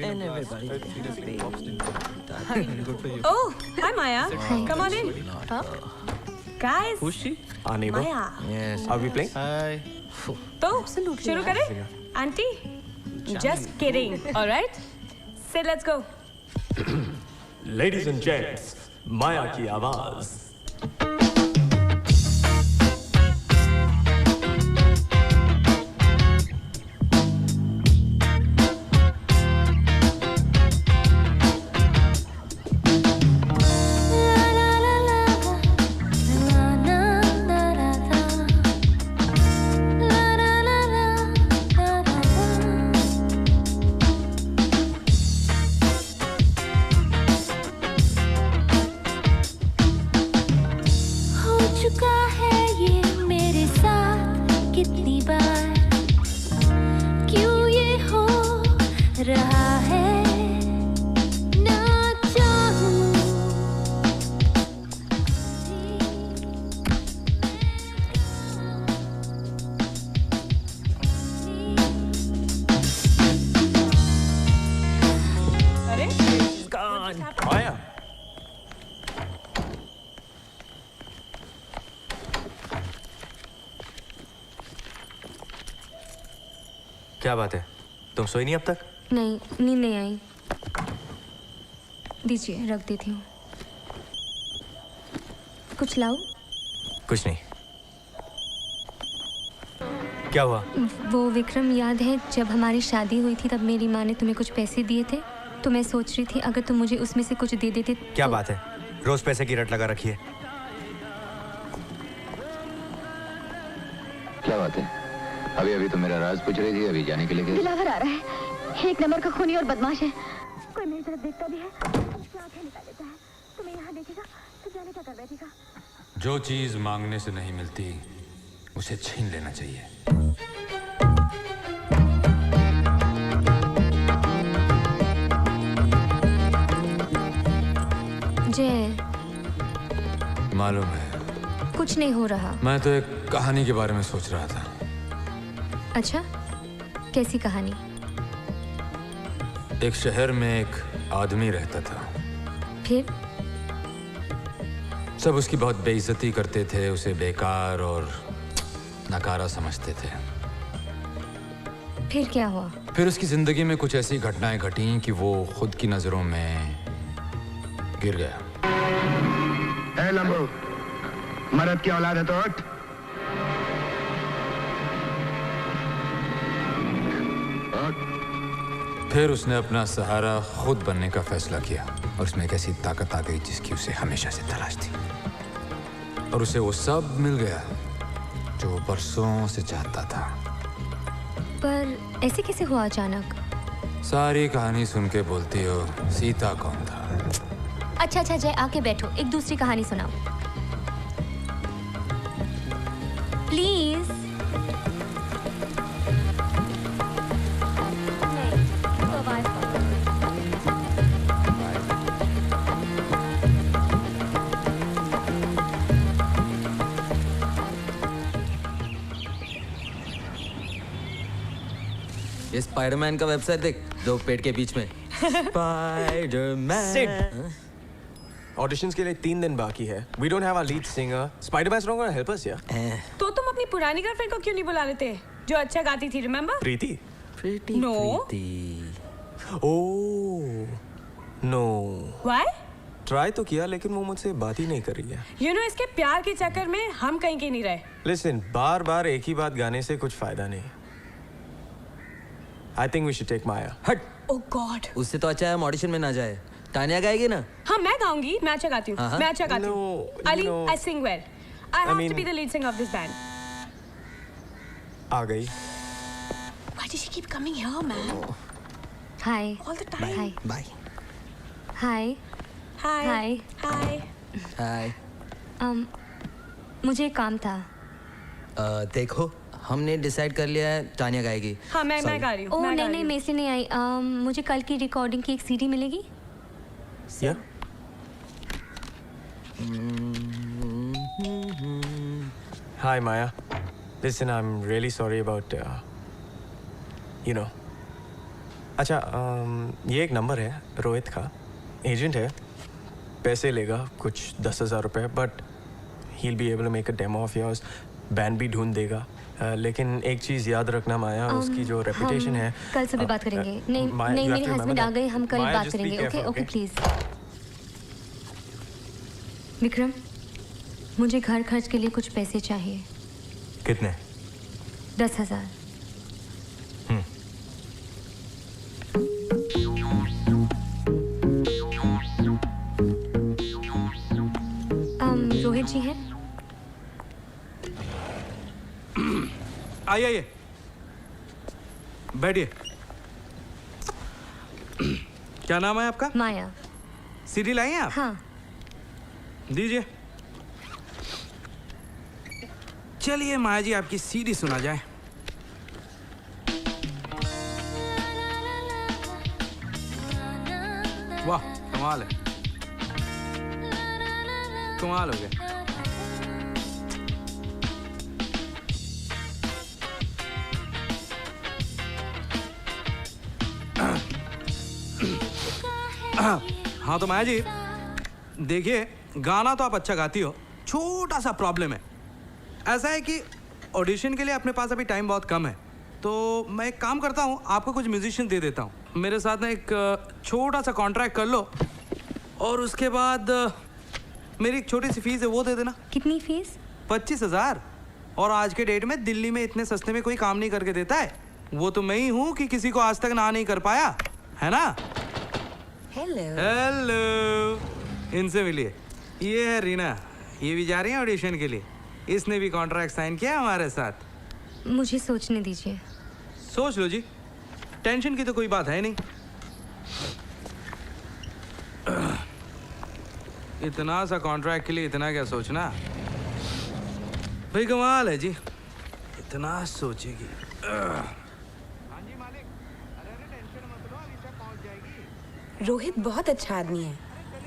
And everybody. Oh, hi Maya. Come on in. Guys. Who's she? Aneba. Maya. Yes. Are we playing? Hi. तो शुरू करें? Auntie? Just kidding. All right. Say let's go. Ladies and gents, माया की आवाज. क्या बात है? तुम सोई नहीं अब तक? नहीं, नींद नहीं आई। दीजिए, रख देती हूँ। कुछ लाऊं? कुछ नहीं। क्या हुआ? वो विक्रम, याद है जब हमारी शादी हुई थी तब मेरी माँ ने तुम्हें कुछ पैसे दिए थे? तो मैं सोच रही थी अगर तुम मुझे उसमें से कुछ दे देते। क्या बात है? रोज पैसे की रट लगा रखी है। क्या बात है? अभी अभी तो मेरा राज पूछ रही थी, अभी जाने के लिए गई। दिलावर आ रहा है, एक नंबर का खूनी और बदमाश है। कोई मेरी तरफ देखता भी है, उसकी आंखें निकाल लेता है। तुम्हें यहाँ देखेगा तो जाने क्या कर बैठेगा। जो चीज मांगने से नहीं मिलती उसे छीन लेना चाहिए। जय, मालूम है, कुछ नहीं हो रहा। मैं तो एक कहानी के बारे में सोच रहा था। अच्छा, कैसी कहानी? एक शहर में एक आदमी रहता था। फिर? सब उसकी बहुत बेइज्जती करते थे, उसे बेकार और नकारा समझते थे। फिर क्या हुआ? फिर उसकी जिंदगी में कुछ ऐसी घटनाएं घटी कि वो खुद की नजरों में गिर गया। ए लंबू, मर्द की औलाद है तो उठ। फिर उसने अपना सहारा खुद बनने का फैसला किया और उसमें एक ऐसी ताकत आ गई जिसकी उसे हमेशा से तलाश थी, और उसे वो सब मिल गया जो वो बरसों से चाहता था। पर ऐसे कैसे हुआ अचानक? सारी कहानी सुन के बोलती हो सीता कौन था? अच्छा अच्छा जय, आके बैठो, एक दूसरी कहानी सुनाओ प्लीज। ये स्पाइडरमैन का वेबसाइट देख, जो पेट के बीच में। स्पाइडरमैन। ऑडिशंस के लिए 3 दिन बाकी है। We don't have our lead singer. Spider-Man's not gonna help us, yeah? तो तुम अपनी पुरानी गर्लफ्रेंड को क्यों नहीं बुला लेते जो अच्छा गाती थी, remember? Preeti? No. Oh, no. Why? Try तो किया लेकिन वो मुझसे बात ही नहीं कर रही है। You know, इसके प्यार के चक्कर में हम कहीं के नहीं रहे। Listen, बार-बार एक ही बात गाने से कुछ फायदा नहीं। I think we should take Maya. हट। Oh God. उससे तो अच्छा है हम ऑडिशन में ना जाए। तानिया गाएगी ना? हाँ, मैं गाऊंगी, मैं अच्छा गाती हूँ। मैं अच्छा गाती हूँ। Ali, I sing well. I have to be the lead singer of this band. आ गई। Why does she keep coming here, man? Hi. All the time. Hi. Bye. Hi. Hi. Hi. Hi. Hi. मुझे एक काम था। देखो, हमने decide कर लिया है तानिया गाएगी। हाँ, मैं गा रही हूँ। ओह नहीं, मैं इसलिए नहीं आई। मुझे कल की रिकॉर्डिंग की एक सीडी मिलेगी? Yeah. Hi Maya. Listen, I'm really sorry about you know. अच्छा ये एक नंबर है रोहित का, एजेंट है, पैसे लेगा कुछ 10,000 रुपये, but he'll be able to make a demo of yours, band भी ढूंढ देगा। लेकिन एक चीज़ याद रखना माया, उसकी जो रेपुटेशन है। कल सुबह बात करेंगे। नहीं मेरे हस्बैंड आ गए, हम कल बात करेंगे। Okay please. विक्रम, मुझे घर खर्च के लिए कुछ पैसे चाहिए। कितने? 10,000। रोहित जी हैं? आइए बैठिए। क्या नाम है आपका? माया। सीडी लाई हैं आप? हाँ। दीजिए। चलिए माया जी, आपकी सीडी सुना जाए। वाह कमाल है, कमाल हो गया। हाँ तो माया जी देखिए, गाना तो आप अच्छा गाती हो, छोटा सा प्रॉब्लम है। ऐसा है कि ऑडिशन के लिए अपने पास अभी टाइम बहुत कम है, तो मैं एक काम करता हूँ, आपको कुछ म्यूजिशियन दे देता हूँ। मेरे साथ ना एक छोटा सा कॉन्ट्रैक्ट कर लो, और उसके बाद मेरी एक छोटी सी फीस है, वो दे देना। कितनी फीस? 25,000। और आज के डेट में दिल्ली में इतने सस्ते में कोई काम नहीं करके देता है। वो तो मैं ही हूँ कि किसी को आज तक ना नहीं कर पाया, है ना? हेलो, इनसे मिलिए। ये है रीना, ये भी जा रही है ऑडिशन के लिए। इसने भी कॉन्ट्रैक्ट साइन किया हमारे साथ। मुझे सोचने दीजिए। सोच लो जी, टेंशन की तो कोई बात है नहीं। इतना सा कॉन्ट्रैक्ट के लिए इतना क्या सोचना, भाई कमाल है जी, इतना सोचेगी। रोहित बहुत अच्छा आदमी है,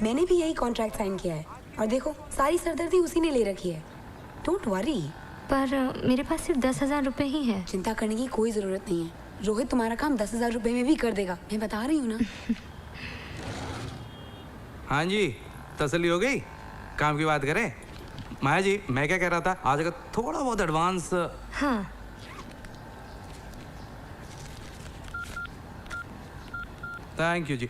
मैंने भी यही कॉन्ट्रैक्ट साइन किया है, और देखो सारी सरदर्दी उसी ने ले रखी है। Don't worry. पर मेरे पास सिर्फ 10,000 रुपये ही है। चिंता करने की कोई ज़रूरत नहीं है, रोहित तुम्हारा काम 10,000 रुपये में भी कर देगा, मैं बता रही हूँ ना। हाँ जी, तसल्ली हो गई? काम की बात करें। माया जी, मैं क्या कह रहा था, आज अगर थोड़ा बहुत एडवांस। हाँ। थैंक यू जी।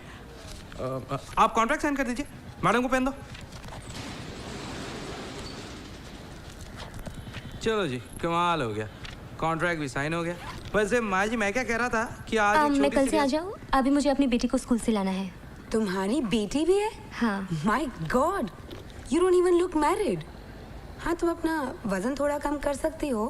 आप कॉन्ट्रैक्ट साइन कर दीजिए, मैडम को पेन दो। चलो जी, कमाल हो गया, कॉन्ट्रैक्ट भी साइन हो गया। वैसे माया जी, मैं क्या कह रहा था कि आज मैं कल से आ जाऊँ? अभी मुझे अपनी बेटी को स्कूल से लाना है। तुम्हारी बेटी भी है? हाँ। My God, you don't even look married. हाँ, तुम अपना वजन थोड़ा कम कर सकती हो,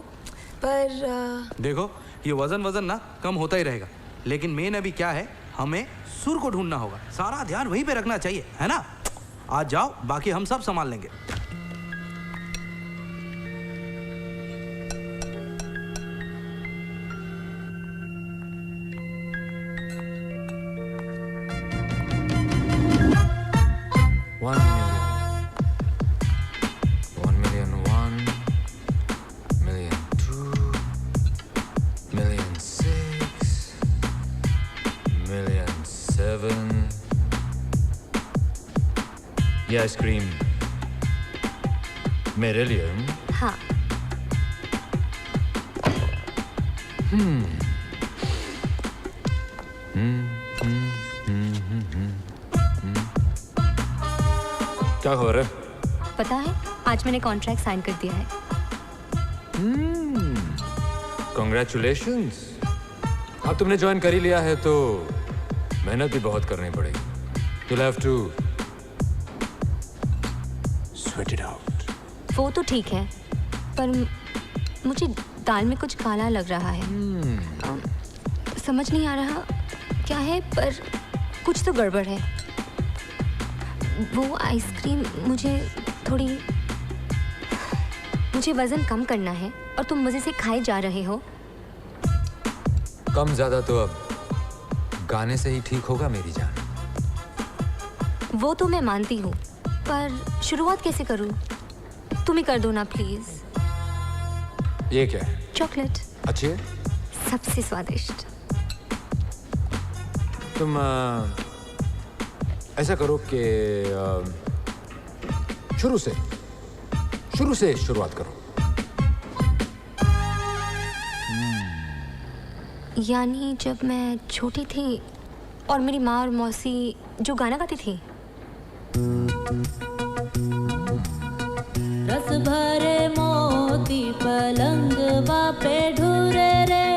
पर देखो ये वजन ना कम होता ही रहेगा, लेकिन मेन अभी क्या है, हमें सुर को ढूंढना होगा। सारा ध्यान वहीं पे रखना चाहिए, है ना? आज जाओ, बाकी हम सब संभाल लेंगे। ये आइसक्रीम मेरे लिए? हाँ। क्या खबर है? पता है, आज मैंने कॉन्ट्रैक्ट साइन कर दिया है। Congratulations। अब तुमने ज्वाइन कर ही लिया है तो मेहनत भी बहुत करनी पड़ेगी। You'll have to sweat it out। वो तो ठीक है, पर मुझे दाल में कुछ काला लग रहा है। समझ नहीं आ रहा क्या है, पर कुछ तो गड़बड़ है। वो आइसक्रीम मुझे वजन कम करना है, और तुम मजे से खाए जा रहे हो। कम ज्यादा तो अब गाने से ही ठीक होगा मेरी जान। वो तो मैं मानती हूँ, पर शुरुआत कैसे करूँ? तुम ही कर दो ना प्लीज। ये क्या है? चॉकलेट। अच्छी है? सबसे स्वादिष्ट। तुम ऐसा करो कि शुरू से शुरुआत करो। यानी जब मैं छोटी थी और मेरी माँ और मौसी जो गाना गाती थी। रस भरे मोती पलंग पे ढूरे रे,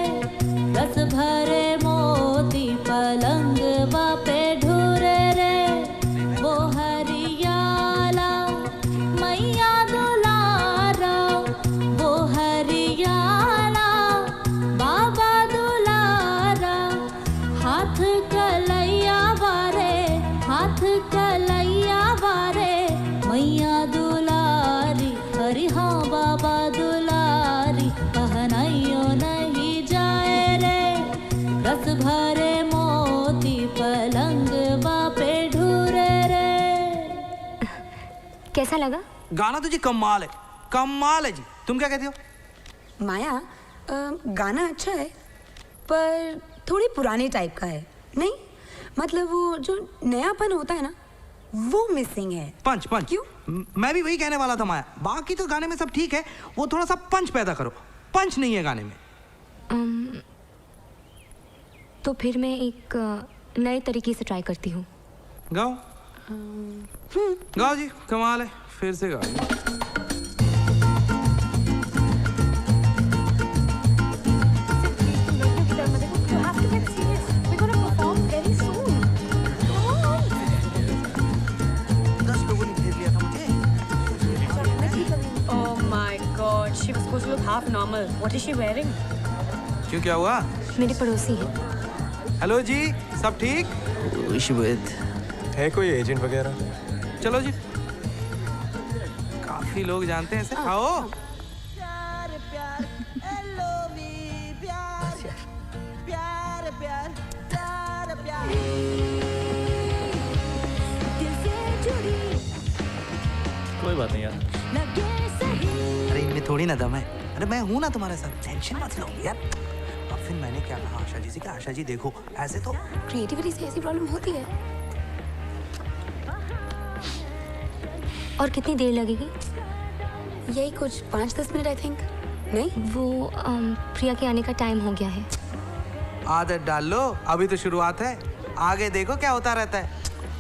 रस भरे मोती पलंग पे ढूरे रे, वो हरियाला मैया दुलारा, वो हरियाला बाबा दुलारा, हाथ कलैया वारे, हाथ कलैया वारे, मैया दुलारी, हरि हाँ बाबा दुलारी, पहनाइयो नहीं जाए रे, रस भरे मोती पलंग पे ढूरे रे। कैसा लगा? गाना तो जी कमाल है जी। तुम क्या कहती हो? माया, गाना अच्छा है पर थोड़ी पुराने टाइप का है, नहीं मतलब वो जो नयापन होता है ना वो मिसिंग है। पंच क्यों? मैं भी वही कहने वाला था माया। बाकी तो गाने में सब ठीक है, वो थोड़ा सा पंच पैदा करो। पंच नहीं है गाने में। तो फिर मैं एक नए तरीके से ट्राई करती हूँ। गाओ। गाओ जी, कमाल है। फिर से गाओ। She was supposed to look half normal. What is she wearing? क्यों, क्या हुआ? मेरे पड़ोसी हैं। हेलो जी, सब ठीक? है कोई एजेंट वगैरह? चलो जी, काफी लोग जानते हैं इसे। आओ। कोई बात नहीं यार। अरे इनमें थोड़ी ना दम है। अरे मैं हूं ना तुम्हारे साथ, टेंशन मत लो यार। अब फिर मैंने क्या कहा आशा जी से कि आशा जी देखो ऐसे तो क्रिएटिविटी से ऐसी प्रॉब्लम होती है। और कितनी देर लगेगी? यही कुछ 5-10 मिनट आई थिंक। नहीं वो प्रिया के आने का टाइम हो गया है। आदत डाल लो, अभी तो शुरुआत है। आगे देखो क्या होता रहता है।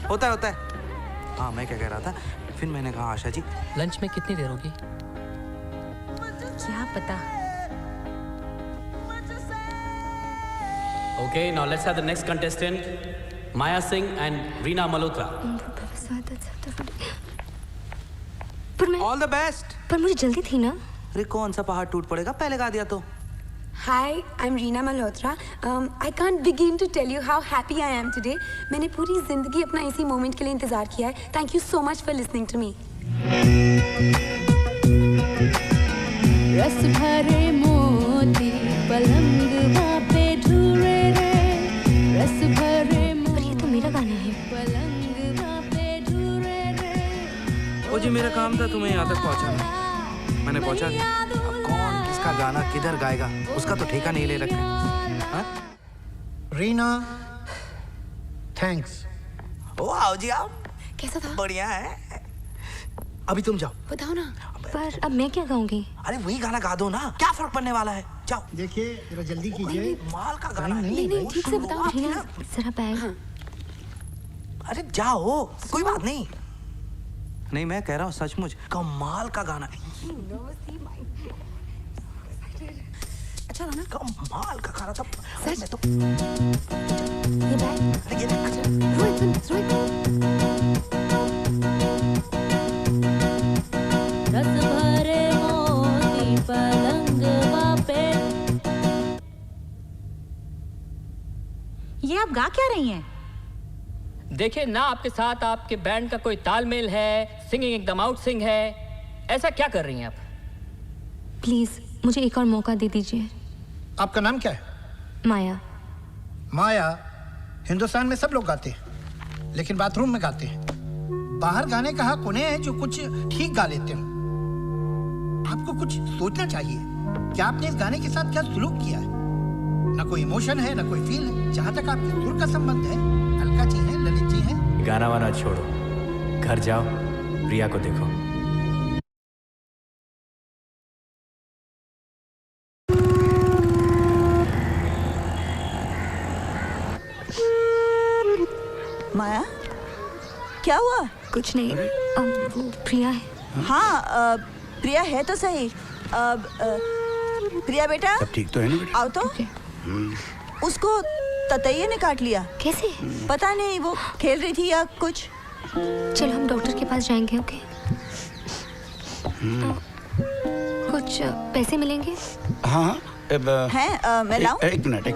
होता है। हाँ, मैं क्या कह रहा था, फिर मैंने कहा आशा जी लंच में कितनी देर होगी? क्या पता। Okay, now let's have the next contestant, Maya Singh and Reena Malhotra. All the best. पर मुझे जल्दी थी ना। अरे कौन सा पहाड़ टूट पड़ेगा, पहले गा दिया तो। Hi, I'm Reena Malhotra. I can't begin to tell you how happy I am today. मैंने पूरी जिंदगी अपना इसी मोमेंट के लिए इंतजार किया है। Thank you so much for listening to me. रस भरे मोती पलंग पे ढूरे रे, रस भरे मोती। ये तो मेरा गाना है। पलंग पे ढूरे रे। ओ जी, मेरा काम था तुम्हें यहाँ तक पहुँचाना। मैंने पहुँचा दिया। अब कौन किसका गाना किधर गाएगा उसका तो ठेका नहीं ले रखा। रीना, थैंक्स। ओ आओ जी, आओ। कैसा था? बढ़िया है। अभी तुम जाओ। बताओ ना। पर अब मैं क्या गाऊंगी? अरे वही गाना गा दो ना, क्या फर्क पड़ने वाला है। जाओ। देखिए जरा जल्दी कीजिए। माल का गाना है। नहीं ठीक से बताओ। जरा बैग। अरे जाओ, कोई बात नहीं। नहीं, मैं कह रहा हूँ सचमुच कमाल का गाना है। अच्छा था ना? कमाल का गाना था। सच? तो ये बैग। रोहित। रस भरे मोती पलंग पे। ये आप गा क्या रही हैं? देखिए ना, आपके साथ आपके बैंड का कोई तालमेल है, सिंगिंग एकदम आउट सिंग है, ऐसा क्या कर रही हैं आप? प्लीज मुझे एक और मौका दे दीजिए। आपका नाम क्या है? माया। माया, हिंदुस्तान में सब लोग गाते हैं, लेकिन बाथरूम में गाते हैं। बाहर गाने का हक उन्हें है जो कुछ ठीक गा लेते हो। आपको कुछ सोचना चाहिए कि आपने इस गाने के साथ क्या सलूक किया है। न कोई इमोशन है न कोई फील है। जहाँ तक आपकी दूर का संबंध है, अलका जी हैं, ललित जी हैं। गाना वाना छोड़ो, घर जाओ, प्रिया को देखो। माया, क्या हुआ? कुछ नहीं, वो प्रिया है। हाँ, प्रिया है तो सही। प्रिया बेटा, सब ठीक तो है ना बेटा? आओ तो। उसको ततैये ने काट लिया। कैसे? पता नहीं, वो खेल रही थी या कुछ। चलो हम डॉक्टर के पास जाएंगे। ओके? कुछ पैसे मिलेंगे? हाँ हैं, मैं लाऊं? एक मिनट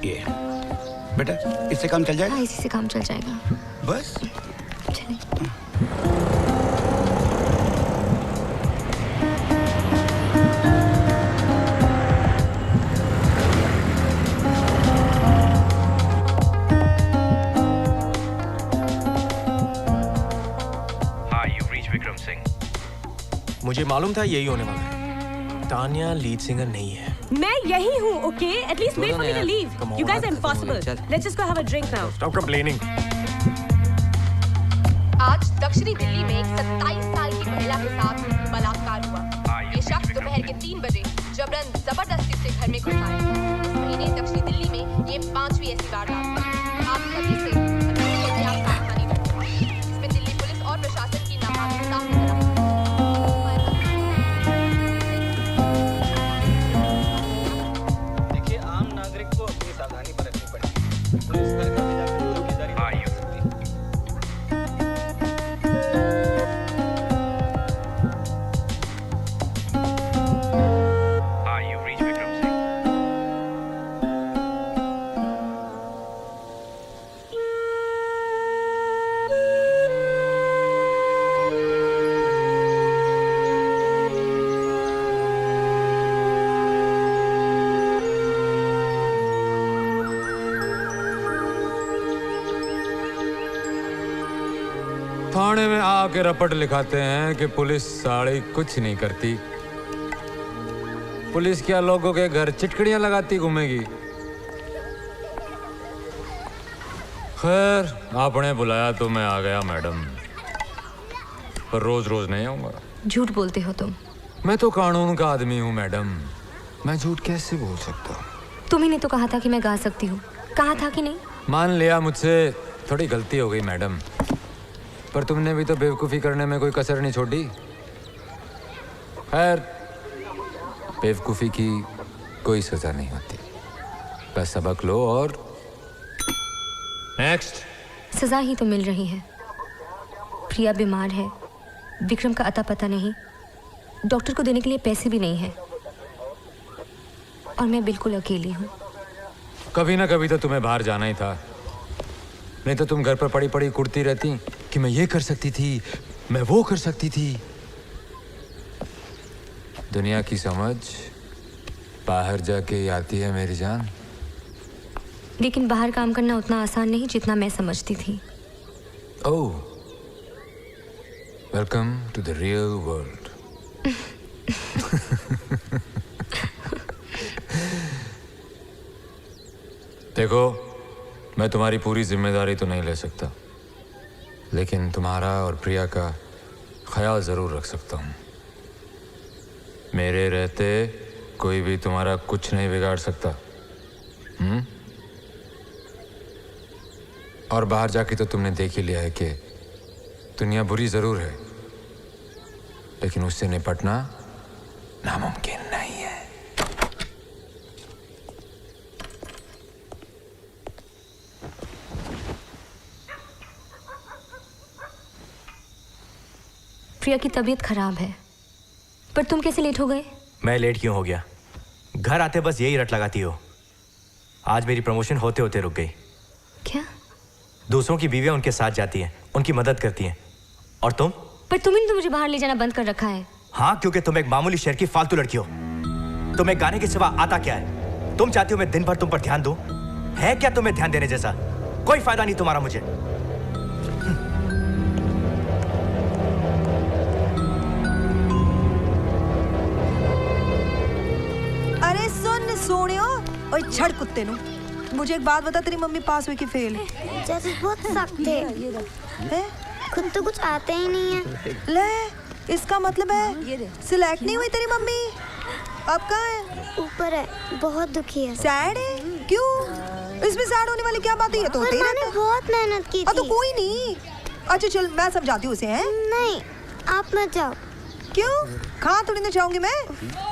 ये बेटा, इससे काम चल जाएगा? हाँ, इसी से काम चल जाएगा। बस चलिए। हाँ, you've reached विक्रम सिंह। मुझे मालूम था यही होने वाला है। तान्या लीड सिंगर नहीं है। मैं यही हूँ, okay? At least wait for me to leave. You guys are impossible. Let's just go have a drink now. Stop complaining. आज दक्षिणी दिल्ली में एक 27 साल की महिला के साथ बलात्कार हुआ। ये शख्स दोपहर के 3 बजे जबरन जबरदस्ती से घर में घुस आए। इस महीने दक्षिणी दिल्ली में ये 5वीं ऐसी वारदात है। आप सभी से सावधानी बरतें। इसमें दिल्ली पुलिस और प्रशासन की नाकामिता की तरफ थाने में आके रपट लिखाते हैं कि पुलिस साड़ी कुछ नहीं करती। पुलिस क्या लोगों के घर चिटकड़ियां लगाती घूमेगी? खैर, आपने बुलाया तो मैं आ गया मैडम, पर रोज रोज नहीं आऊंगा। झूठ बोलते हो तुम। मैं तो कानून का आदमी हूँ मैडम, मैं झूठ कैसे बोल सकता हूँ? तुम्ही ने तो कहा था कि मैं गा सकती हूँ। कहा था कि नहीं? मान लिया मुझसे थोड़ी गलती हो गई मैडम, पर तुमने भी तो बेवकूफ़ी करने में कोई कसर नहीं छोड़ी। खैर, बेवकूफ़ी की कोई सज़ा नहीं होती, बस सबक लो और नेक्स्ट। सज़ा ही तो मिल रही है। प्रिया बीमार है, विक्रम का अता पता नहीं, डॉक्टर को देने के लिए पैसे भी नहीं है, और मैं बिल्कुल अकेली हूँ। कभी ना कभी तो तुम्हें बाहर जाना ही था, नहीं तो तुम घर पर पड़ी पड़ी कुड़ती रहती कि मैं ये कर सकती थी, मैं वो कर सकती थी। दुनिया की समझ बाहर जाके ही आती है मेरी जान। लेकिन बाहर काम करना उतना आसान नहीं जितना मैं समझती थी। Oh, welcome to the real world. देखो, मैं तुम्हारी पूरी जिम्मेदारी तो नहीं ले सकता, लेकिन तुम्हारा और प्रिया का ख्याल ज़रूर रख सकता हूँ। मेरे रहते कोई भी तुम्हारा कुछ नहीं बिगाड़ सकता। और बाहर जाके तो तुमने देख ही लिया है कि दुनिया बुरी ज़रूर है, लेकिन उससे निपटना नामुमकिन नहीं है। प्रिया की तबीयत खराब है, पर तुम कैसे लेट हो गए? मैं लेट क्यों हो गया? घर आते बस यही रट लगाती हो। आज मेरी प्रमोशन होते होते रुक गई। क्या? दूसरों की बीवियां उनके साथ जाती हैं, उनकी मदद करती हैं, और तुम? पर तुमने तो मुझे बाहर ले जाना बंद कर रखा है। हाँ, क्योंकि तुम एक मामूली शहर की फालतू लड़की हो। तुम्हें गाने के सिवा आता क्या है? तुम चाहती हो मैं दिन भर तुम पर ध्यान दूं? है क्या तुम्हें ध्यान देने जैसा? कोई फायदा नहीं तुम्हारा मुझे। सोने ओए छड़ कुत्ते नु मुझे एक बात बता, तेरी मम्मी पास हुई कि फेल? जज बहुत सख्त थे, खुद तो कुछ आते ही नहीं है। ले, इसका मतलब है सिलेक्ट नहीं हुई तेरी मम्मी। अब कहाँ है? ऊपर है, बहुत दुखी है। सैड है? क्यों? इसमें सैड होने वाली क्या बात है? ये तो होते ही रहता है। बहुत मेहनत की थी। तो कोई नहीं। अच्छा चल मैं समझाती हूँ उसे। हैं? नहीं, आप मत जाओ। क्यों? कहाँ थोड़ी ना जाऊंगी मैं।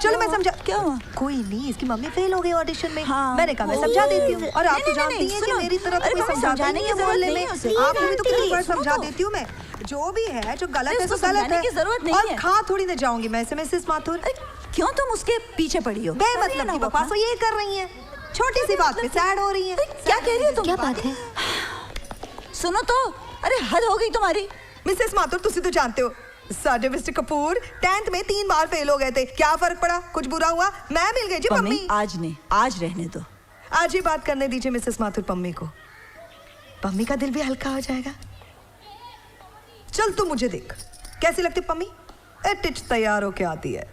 चलो मैं समझा। क्या हुआ? कोई नहीं, इसकी मम्मी फेल हो गई ऑडिशन में। हाँ। मैंने कहा मैं समझा देती हूँ। और आप तो जानती हैं कि मेरी तरह तो कोई समझाने की मोहल्ले में आपको भी तो कितनी बार समझा देती हूँ मैं। जो भी है, जो गलत है तो गलत है। और कहाँ थोड़ी ना जाऊंगी मैं ऐसे मिसेस माथुर। क्यों तुम उसके पीछे पड़ी हो? बेमतलब की बकवास वो ये कर रही हैं। छोटी सी बात पे सैड हो रही हैं। क्या कह रही हो तुम? क्या बात है? सुनो तो, अरे हद हो गई तुम्हारी। मिसेस माथुर तुसी तो जानते हो साडे मिस्टर कपूर 10th में 3 बार फेल हो गए थे। क्या फर्क पड़ा? कुछ बुरा हुआ? मैं मिल गई जी मम्मी। आज नहीं, आज रहने दो। आज ही बात करने दीजिए मिसेस माथुर पम्मी को। पम्मी का दिल भी हल्का हो जाएगा। चल तू मुझे देख, कैसी लगती पम्मी? टिच तैयार होके आती है,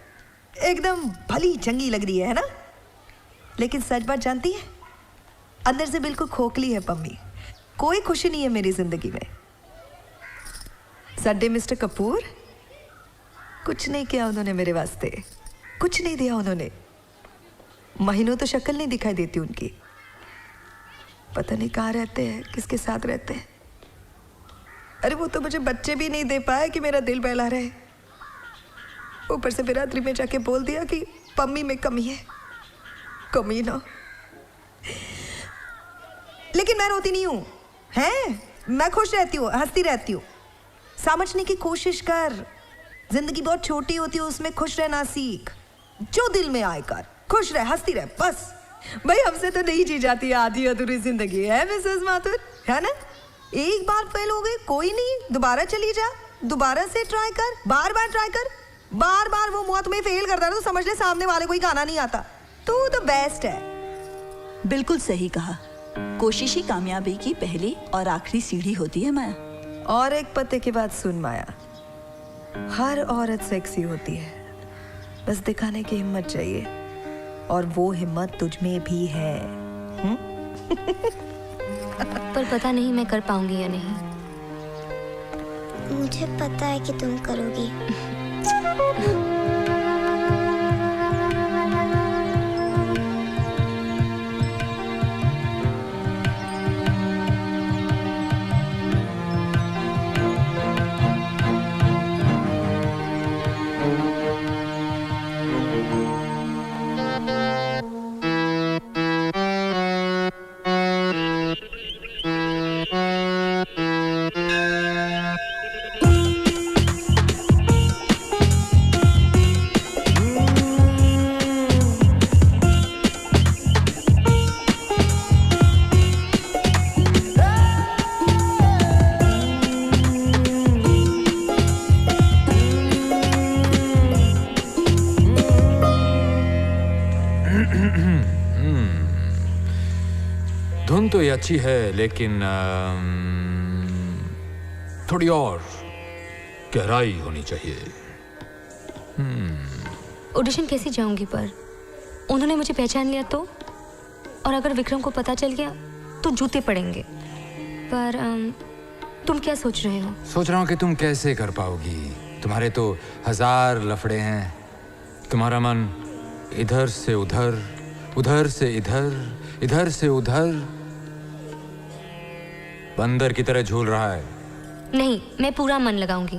एकदम भली चंगी लग रही है ना? लेकिन सच बात जानती है, अंदर से बिल्कुल खोखली है पम्मी। कोई खुशी नहीं है मेरी जिंदगी में। साडे मिस्टर कपूर कुछ नहीं किया उन्होंने मेरे वास्ते, कुछ नहीं दिया उन्होंने। महीनों तो शक्ल नहीं दिखाई देती उनकी। पता नहीं कहाँ रहते हैं, किसके साथ रहते हैं। अरे वो तो मुझे बच्चे भी नहीं दे पाए कि मेरा दिल बहला रहे। ऊपर से बिरादरी में जाके बोल दिया कि पम्मी में कमी है। कमी ना, लेकिन मैं रोती नहीं हूँ, हैं? मैं खुश रहती हूँ, हंसती रहती हूँ। समझने की कोशिश कर, जिंदगी बहुत छोटी होती है, उसमें खुश रहना सीख। जो दिल में आए कर, खुश रह, हंसती रह, बस। भाई हमसे तो नहीं जी जाती है आधी अधूरी जिंदगी, है मिसेस माथुर, है ना? एक बार फेल हो गई, कोई नहीं, दोबारा चली जा, दोबारा से ट्राई कर, बार बार ट्राई कर। बार बार वो मौत में फेल करता है तो समझ ले सामने वाले को ही गाना नहीं आता। तू तो बेस्ट है। बिल्कुल सही कहा। कोशिश ही कामयाबी की पहली और आखिरी सीढ़ी होती है माया। और एक पते की बात सुन माया, हर औरत सेक्सी होती है, बस दिखाने की हिम्मत चाहिए, और वो हिम्मत तुझ में भी है। पर पता नहीं मैं कर पाऊंगी या नहीं। मुझे पता है कि तुम करोगी। धुन तो ये अच्छी है, लेकिन थोड़ी और गहराई होनी चाहिए। ऑडिशन कैसे जाऊंगी? पर उन्होंने मुझे पहचान लिया तो, और अगर विक्रम को पता चल गया तो जूते पड़ेंगे। पर तुम क्या सोच रहे हो? सोच रहा हूँ कि तुम कैसे कर पाओगी। तुम्हारे तो 1000 लफड़े हैं। तुम्हारा मन इधर से उधर, उधर से इधर, इधर से उधर बंदर की तरह झूल रहा है। नहीं, मैं पूरा मन लगाऊंगी।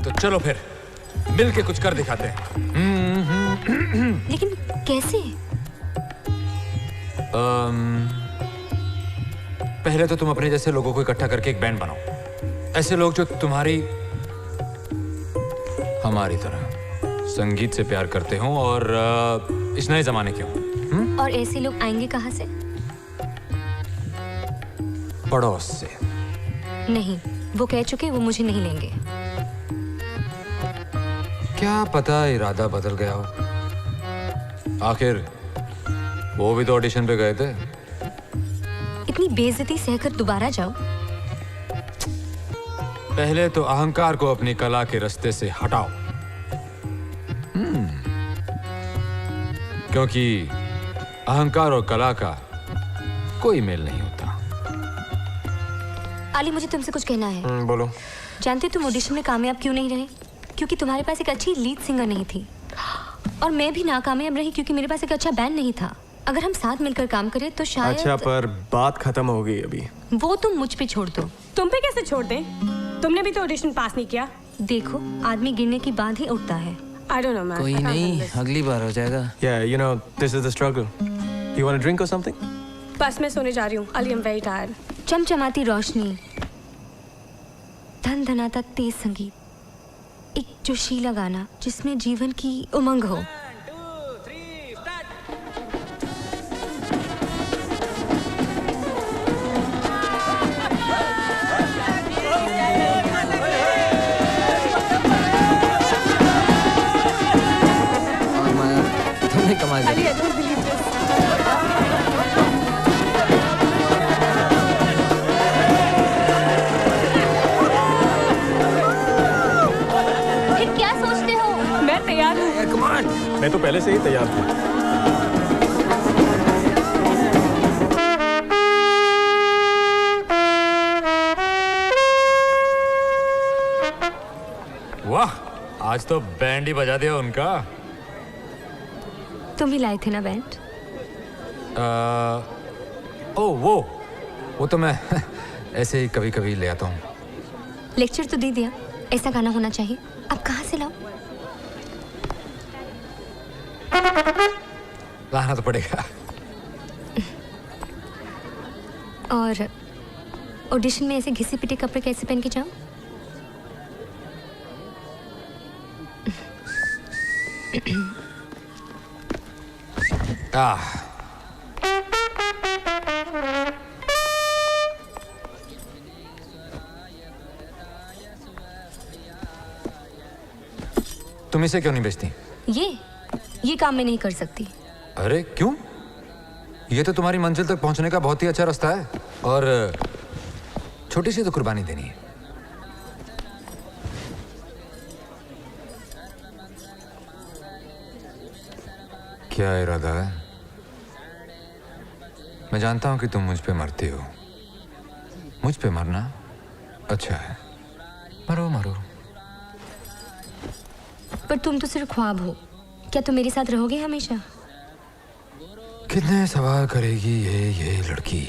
तो चलो फिर मिल के कुछ कर दिखाते हैं। लेकिन कैसे? पहले तो तुम अपने जैसे लोगों को इकट्ठा करके एक बैंड बनाओ। ऐसे लोग जो तुम्हारी हमारी तरह संगीत से प्यार करते हों और इस नए जमाने के हों। और ऐसे लोग आएंगे कहाँ से? पड़ोस से। नहीं, वो कह चुके वो मुझे नहीं लेंगे। क्या पता इरादा बदल गया हो। आखिर वो भी तो ऑडिशन पे गए थे। इतनी बेइज्जती सहकर दोबारा जाओ। पहले तो अहंकार को अपनी कला के रास्ते से हटाओ। क्योंकि अहंकार और कला का कोई मेल नहीं होता। अली, मुझे तुमसे कुछ कहना है। बोलो। जानते हो तुम ऑडिशन में कामयाब क्यों नहीं रहे? क्योंकि तुम्हारे पास एक अच्छी लीड सिंगर नहीं थी, और मैं भी नाकामयाब रही क्योंकि मेरे पास एक अच्छा बैंड नहीं था। अगर हम साथ मिलकर काम करें तो शायद। अच्छा, पर बात खत्म हो गई अभी। वो तुम मुझ पे छोड़ दो। तुम पे कैसे छोड़ दें? तुमने भी तो ऑडिशन पास नहीं किया। देखो, आदमी गिरने के बाद ही उठता है। I don't know, man. कोई नहीं, अगली बार हो जाएगा। Yeah, you know, this is the struggle. You want a drink or something? बस मैं सोने जा रही हूँ। Ali, I'm very tired. चमचमाती रोशनी, धन धनाता तेज संगीत, एक जोशीला गाना जिसमें जीवन की उमंग हो। तुमने कमाल Ali, I don't believe this. फिर क्या सोचते हो? मैं तैयार हूँ। मैं तो पहले से ही तैयार था। वाह, आज तो बैंड ही बजा दिया उनका। तुम ही लाए थे ना बैंड? वो तो मैं ऐसे ही कभी कभी ले आता हूँ। लेक्चर तो दे दिया, ऐसा गाना होना चाहिए। अब कहाँ से लाओ? लाना तो पड़ेगा। और ऑडिशन में ऐसे घिसे पिटे कपड़े कैसे पहन के जाऊं? तुम इसे क्यों नहीं बेचती? ये काम मैं नहीं कर सकती। अरे क्यों? ये तो तुम्हारी मंजिल तक पहुंचने का बहुत ही अच्छा रास्ता है, और छोटी सी तो कुर्बानी देनी है। क्या इरादा है? मैं जानता हूं कि तुम मुझ पे मरती हो। मुझ पे मरना अच्छा है। मरो मरो। पर तुम तो सिर्फ ख्वाब हो। क्या तुम मेरे साथ रहोगे हमेशा? कितने सवाल करेगी ये लड़की?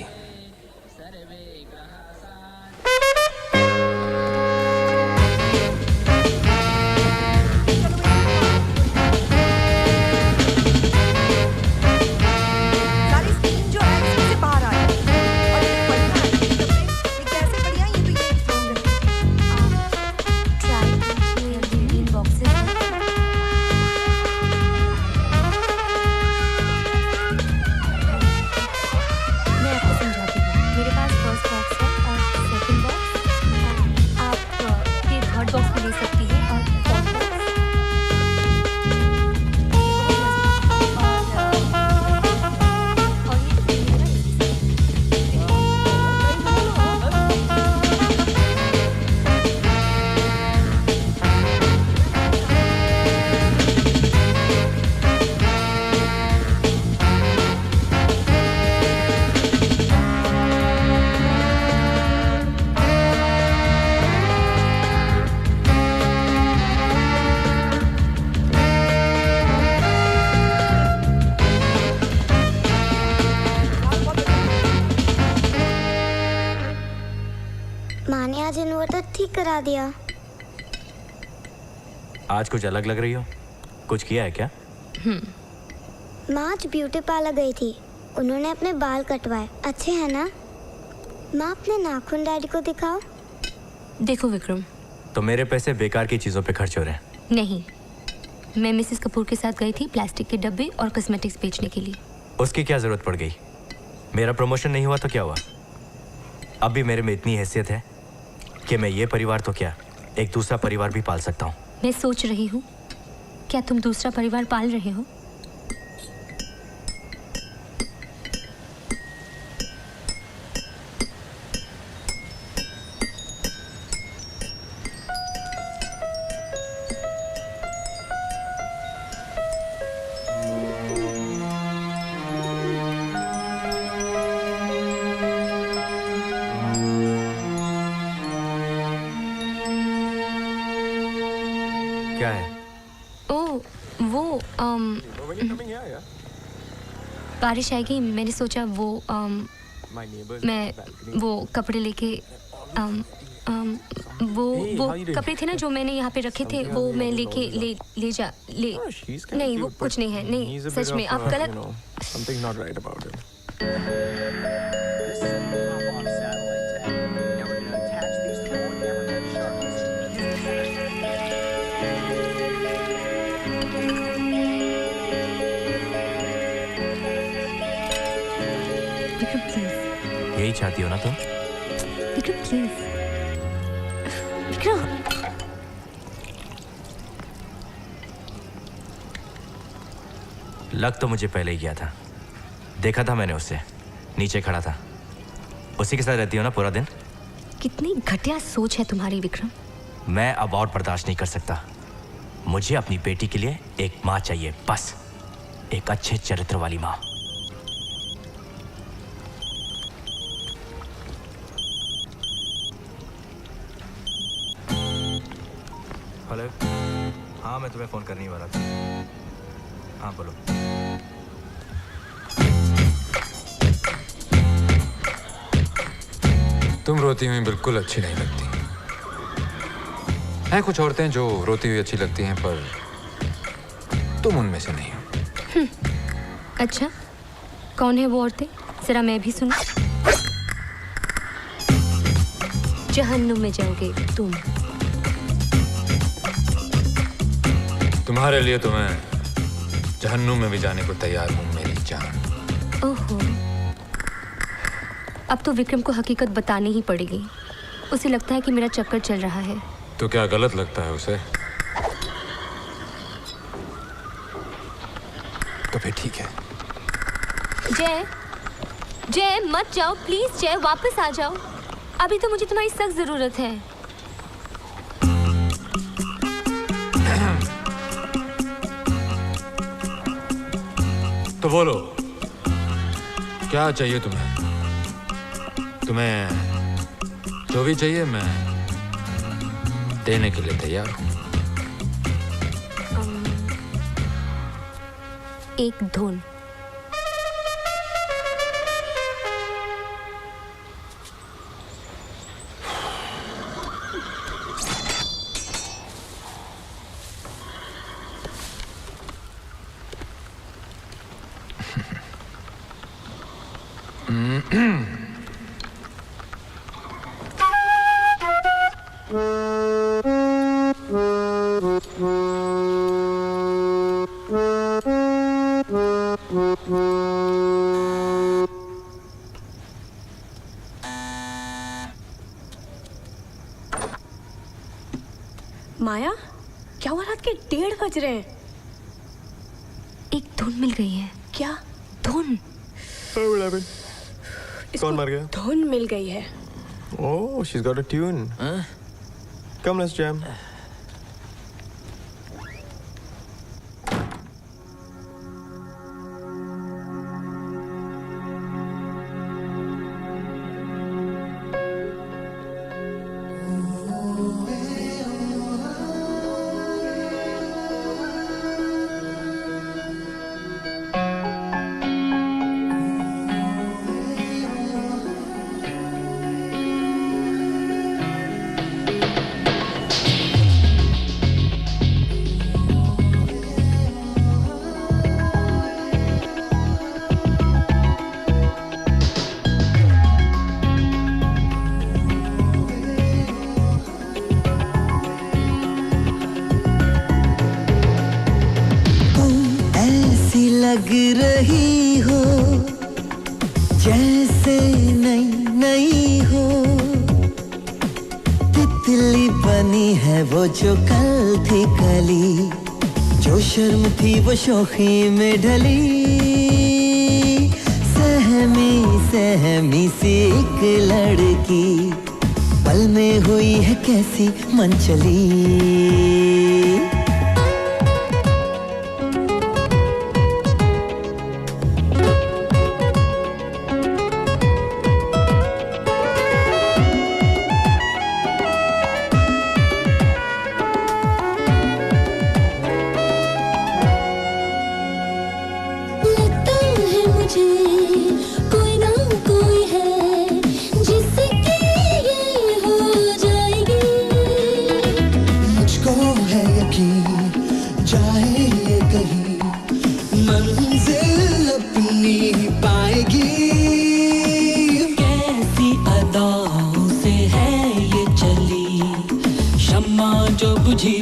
ठीक करा दिया। आज कुछ अलग लग रही हो। कुछ किया है क्या? माँ आज ब्यूटी पार्लर गई थी, उन्होंने अपने बाल कटवाए। अच्छे हैं ना? माँ अपने नाखून डैडी को दिखाओ। देखो विक्रम, तो मेरे पैसे बेकार की चीजों पे खर्च हो रहे हैं। नहीं, मैं मिसेस कपूर के साथ गई थी प्लास्टिक के डब्बे और कॉस्मेटिक्स बेचने के लिए। उसकी क्या जरूरत पड़ गई? मेरा प्रमोशन नहीं हुआ तो क्या हुआ? अब भी मेरे में इतनी हैसियत है कि मैं ये परिवार तो क्या, एक दूसरा परिवार भी पाल सकता हूँ। मैं सोच रही हूँ, क्या तुम दूसरा परिवार पाल रहे हो? क्या है? ओ वो बारिश आएगी, मैंने सोचा वो मैं वो कपड़े लेके वो कपड़े थे ना जो मैंने यहाँ पे रखे थे, वो मैं लेके ले नहीं वो कुछ नहीं है, नहीं सच में आप गलत। यही चाहती हो ना तुम? विक्रम प्लीज, विक्रम। लग तो मुझे पहले ही गया था, देखा था मैंने उससे, नीचे खड़ा था। उसी के साथ रहती हो ना पूरा दिन? कितनी घटिया सोच है तुम्हारी विक्रम। मैं अब और बर्दाश्त नहीं कर सकता। मुझे अपनी बेटी के लिए एक माँ चाहिए, बस एक अच्छे चरित्र वाली माँ। हेलो, हाँ मैं तुम्हें फोन करने वाला था। हाँ बोलो। तुम रोती हुई बिल्कुल अच्छी नहीं लगती। हैं कुछ औरतें जो रोती हुई अच्छी लगती हैं, पर तुम उनमें से नहीं हो। अच्छा, कौन है वो औरतें? जरा मैं भी सुनूं। जहन्नुम में जाओगे तुम। तुम्हारे लिए तो मैं जहन्नुम में भी जाने को तैयार हूँ मेरी जान। ओहो, अब तो विक्रम को हकीकत बतानी ही पड़ेगी। उसे लगता है कि मेरा चक्कर चल रहा है। तो क्या गलत लगता है उसे? तो फिर ठीक है। जय, जय मत जाओ प्लीज। जय वापस आ जाओ, अभी तो मुझे तुम्हारी सख्त जरूरत है। तो बोलो, क्या चाहिए तुम्हें? तुम्हें जो भी चाहिए मैं देने के लिए तैयार हूँ। एक धुन। माया, क्या हुआ? रात के 1:30 बज रहे हैं। एक धुन मिल गई है। क्या धुन? कौन मर गया? धुन मिल गई है। Oh, she's got a tune. Come, let's jam. लग रही हो जैसे नई नई हो, तितली बनी है वो जो कल थी कली, जो शर्म थी वो शोखी में ढली, सहमी सहमी सी एक लड़की, पल में हुई है कैसी मनचली।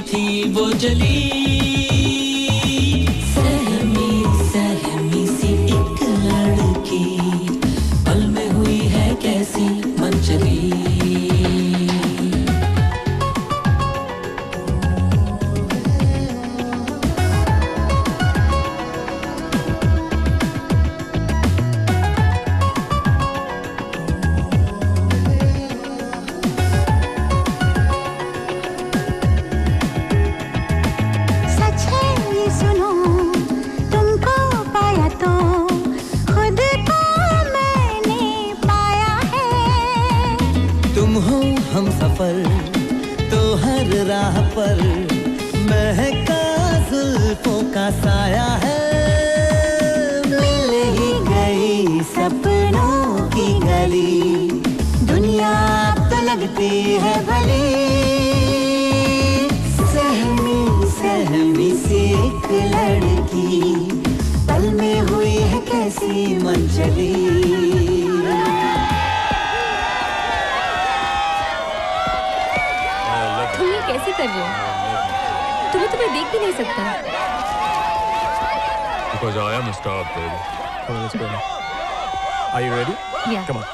थी वो जली, सहमी सहमी सी एक लड़की, पल में हुई है कैसी मनचली। हम सफर तो हर राह पर महका जुल्फों का साया है, मिल ही गई सपनों की गली, दुनिया तो लगती है भली, सहमी सहमी सी एक लड़की, पल में हुई है कैसी मनचली। कैसे कर रहे हो? तुम्हें देख भी नहीं सकता। Because I am a star, baby. Come on, let's go now. Are you ready? Yeah. Come on.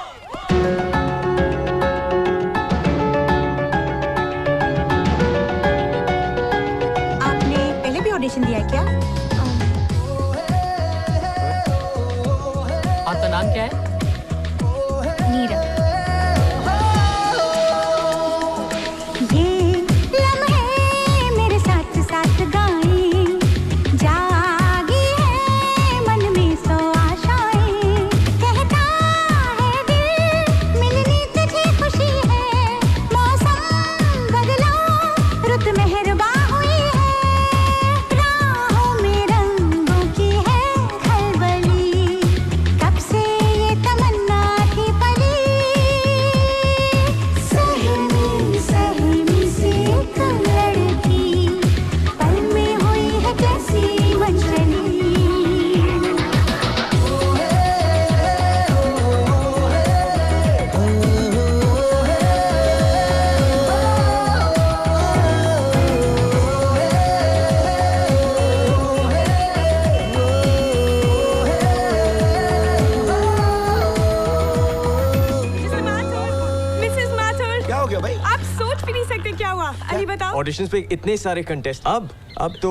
आपने पहले भी ऑडिशन दिया है क्या? आपका नाम क्या है? नीरा। ऑडिशंस पे इतने सारे कंटेस्ट, अब तो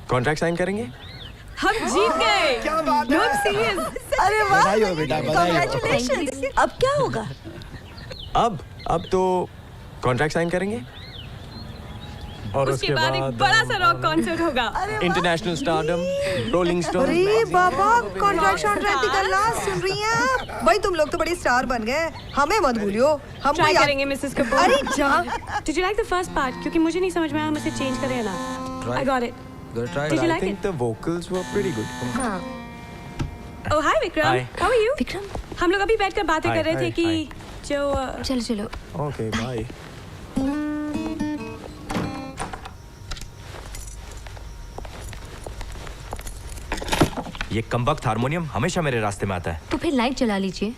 कॉन्ट्रैक्ट साइन करेंगे। हम जीत गए। क्या बात है? No, serious। अरे वाह, बधाई हो बेटा, बधाई हो। Congratulations। अब क्या होगा? अब तो कॉन्ट्रैक्ट साइन करेंगे और उसके बाद एक बड़ा सा रॉक कॉन्सर्ट होगा। International stardom, rolling stone. अरे बाबा, कॉन्ट्रैक्ट गल्ला सुन रही हैं आप? भाई तुम लोग तो बड़े स्टार बन गए, हमें मत भूलियो। हम ट्राई करेंगे मिसेस कपूर। अरे जा। Did you like the first part? क्योंकि मुझे नहीं समझ में आया, हम इसे चेंज करें या ना। I got it. Did you like it? I think the vocals were pretty good. हाँ। Oh hi Vikram. Hi. How are you? Vikram. हम लोग अभी बैठकर बातें Hi, कर रहे hi, थे कि जो चलो। Okay, bye. ये कमबख्त हारमोनियम हमेशा मेरे रास्ते में आता है। तो फिर लाइट जला लीजिए।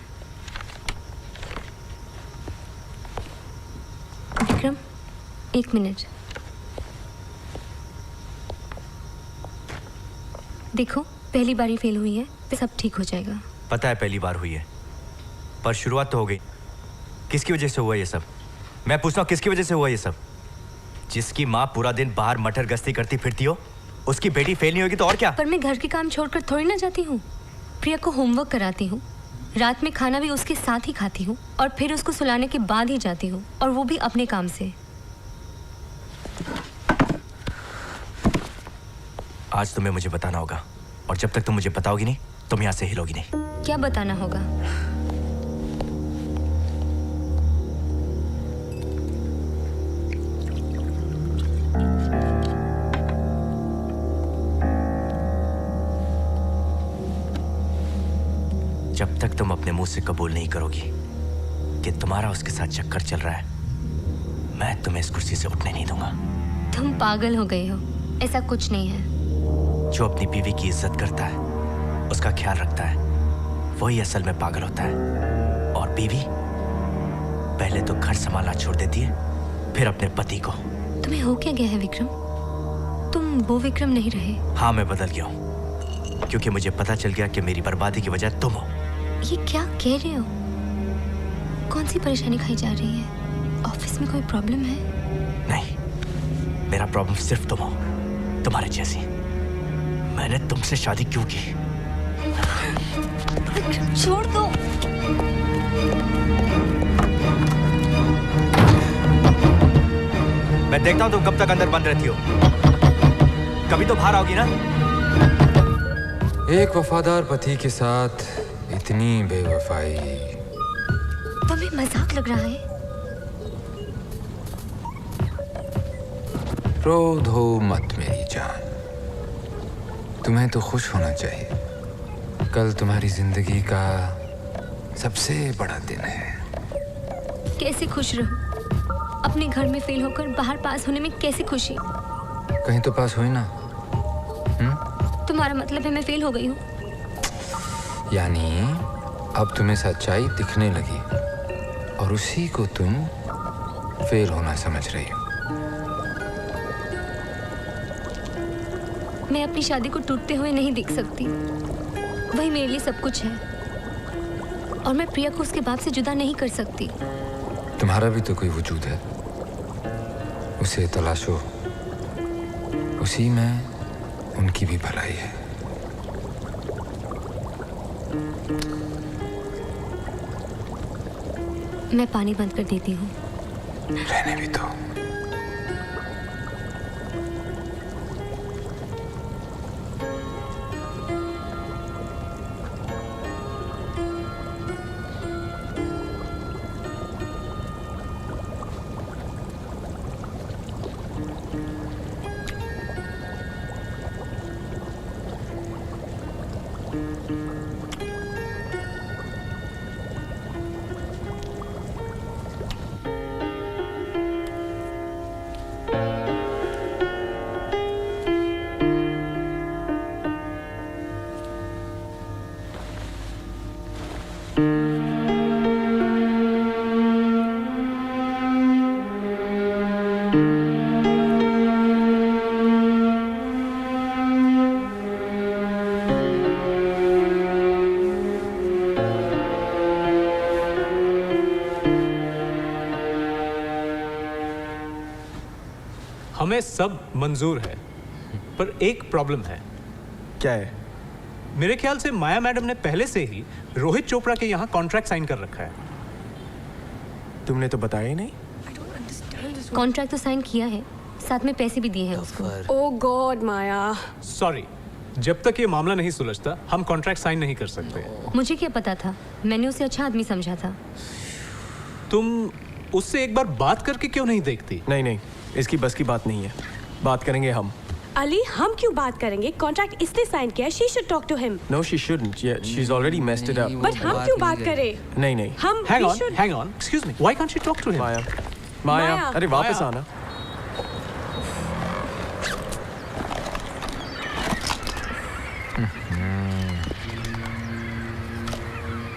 विक्रम, 1 मिनट। देखो, पहली बार ही फेल हुई है, तो सब ठीक हो जाएगा। पता है पहली बार हुई है, पर शुरुआत तो हो गई। किसकी वजह से हुआ ये सब? मैं पूछता हूँ, किसकी वजह से हुआ ये सब? जिसकी माँ पूरा दिन बाहर मटर गश्ती करती फिरती हो, उसकी बेटी फेल नहीं होगी तो और क्या? पर मैं घर के काम छोड़कर थोड़ी ना जाती हूँ। प्रिया को होमवर्क कराती हूँ, रात में खाना भी उसके साथ ही खाती हूँ और फिर उसको सुलाने के बाद ही जाती हूँ, और वो भी अपने काम से। आज तुम्हें मुझे बताना होगा, और जब तक तुम मुझे बताओगी नहीं, तुम यहाँ से हिलोगी नहीं। क्या बताना होगा? जब तक तुम अपने मुंह से कबूल नहीं करोगी कि तुम्हारा उसके साथ चक्कर चल रहा है, मैं तुम्हें इस कुर्सी से उठने नहीं दूंगा। तुम पागल हो गए हो, ऐसा कुछ नहीं है। जो अपनी बीवी की इज्जत करता है, उसका ख्याल रखता है, वही असल में पागल होता है। और बीवी पहले तो घर संभालना छोड़ देती है, फिर अपने पति को। तुम्हें हो क्या गया है विक्रम? तुम वो विक्रम नहीं रहे। हाँ, मैं बदल गया हूँ क्योंकि मुझे पता चल गया कि मेरी बर्बादी की वजह तुम हो। ये क्या कह रहे हो? कौन सी परेशानी खाई जा रही है? ऑफिस में कोई प्रॉब्लम है? नहीं, मेरा प्रॉब्लम सिर्फ तुम हो, तुम्हारे जैसी। मैंने तुमसे शादी क्यों की? छोड़ दो। मैं देखता हूँ तुम कब तक अंदर बंद रहती हो। कभी तो बाहर आओगी ना। एक वफादार पति के साथ इतनी बेवफाई। तुम्हें मजाक लग रहा है? रो धो मत मेरी जान, तुम्हें तो खुश होना चाहिए। कल तुम्हारी जिंदगी का सबसे बड़ा दिन है। कैसे खुश रहूं? अपने घर में फेल होकर बाहर पास होने में कैसे खुशी? कहीं तो पास हुई ना। तुम्हारा मतलब है मैं फेल हो गई हूँ? यानी अब तुम्हें सच्चाई दिखने लगी और उसी को तुम फेल होना समझ रही हो। मैं अपनी शादी को टूटते हुए नहीं देख सकती। वही मेरे लिए सब कुछ है और मैं प्रिया को उसके बाप से जुदा नहीं कर सकती। तुम्हारा भी तो कोई वजूद है, उसे तलाशो। उसी में उनकी भी भलाई है। मैं पानी बंद कर देती हूँ। रहने भी तो। हमें सब मंजूर है, पर एक प्रॉब्लम है। क्या है? मेरे ख्याल से माया मैडम ने पहले से ही रोहित चोपड़ा के यहाँ कॉन्ट्रैक्ट साइन कर रखा है। तुमने तो बताया ही नहीं। कॉन्ट्रैक्ट तो साइन किया है, साथ में पैसे भी दिए हैं उसको। ओह गॉड माया। सॉरी, जब तक ये मामला नहीं सुलझता हम कॉन्ट्रैक्ट साइन नहीं कर सकते। मुझे क्या पता था, मैंने उसे अच्छा आदमी समझा था। तुम उससे एक बार बात करके क्यों नहीं देखती? नहीं नहीं, इसकी बस की बात नहीं है। बात करेंगे हम। अली, हम क्यों बात करेंगे? कॉन्ट्रैक्ट इसने साइन किया है। She should talk to him. No, she shouldn't. Yeah, she's already messed it up. But हम क्यों बात करें? नहीं नहीं। हम hang on. Excuse me. Why can't she talk to him? माया, अरे वापस आना।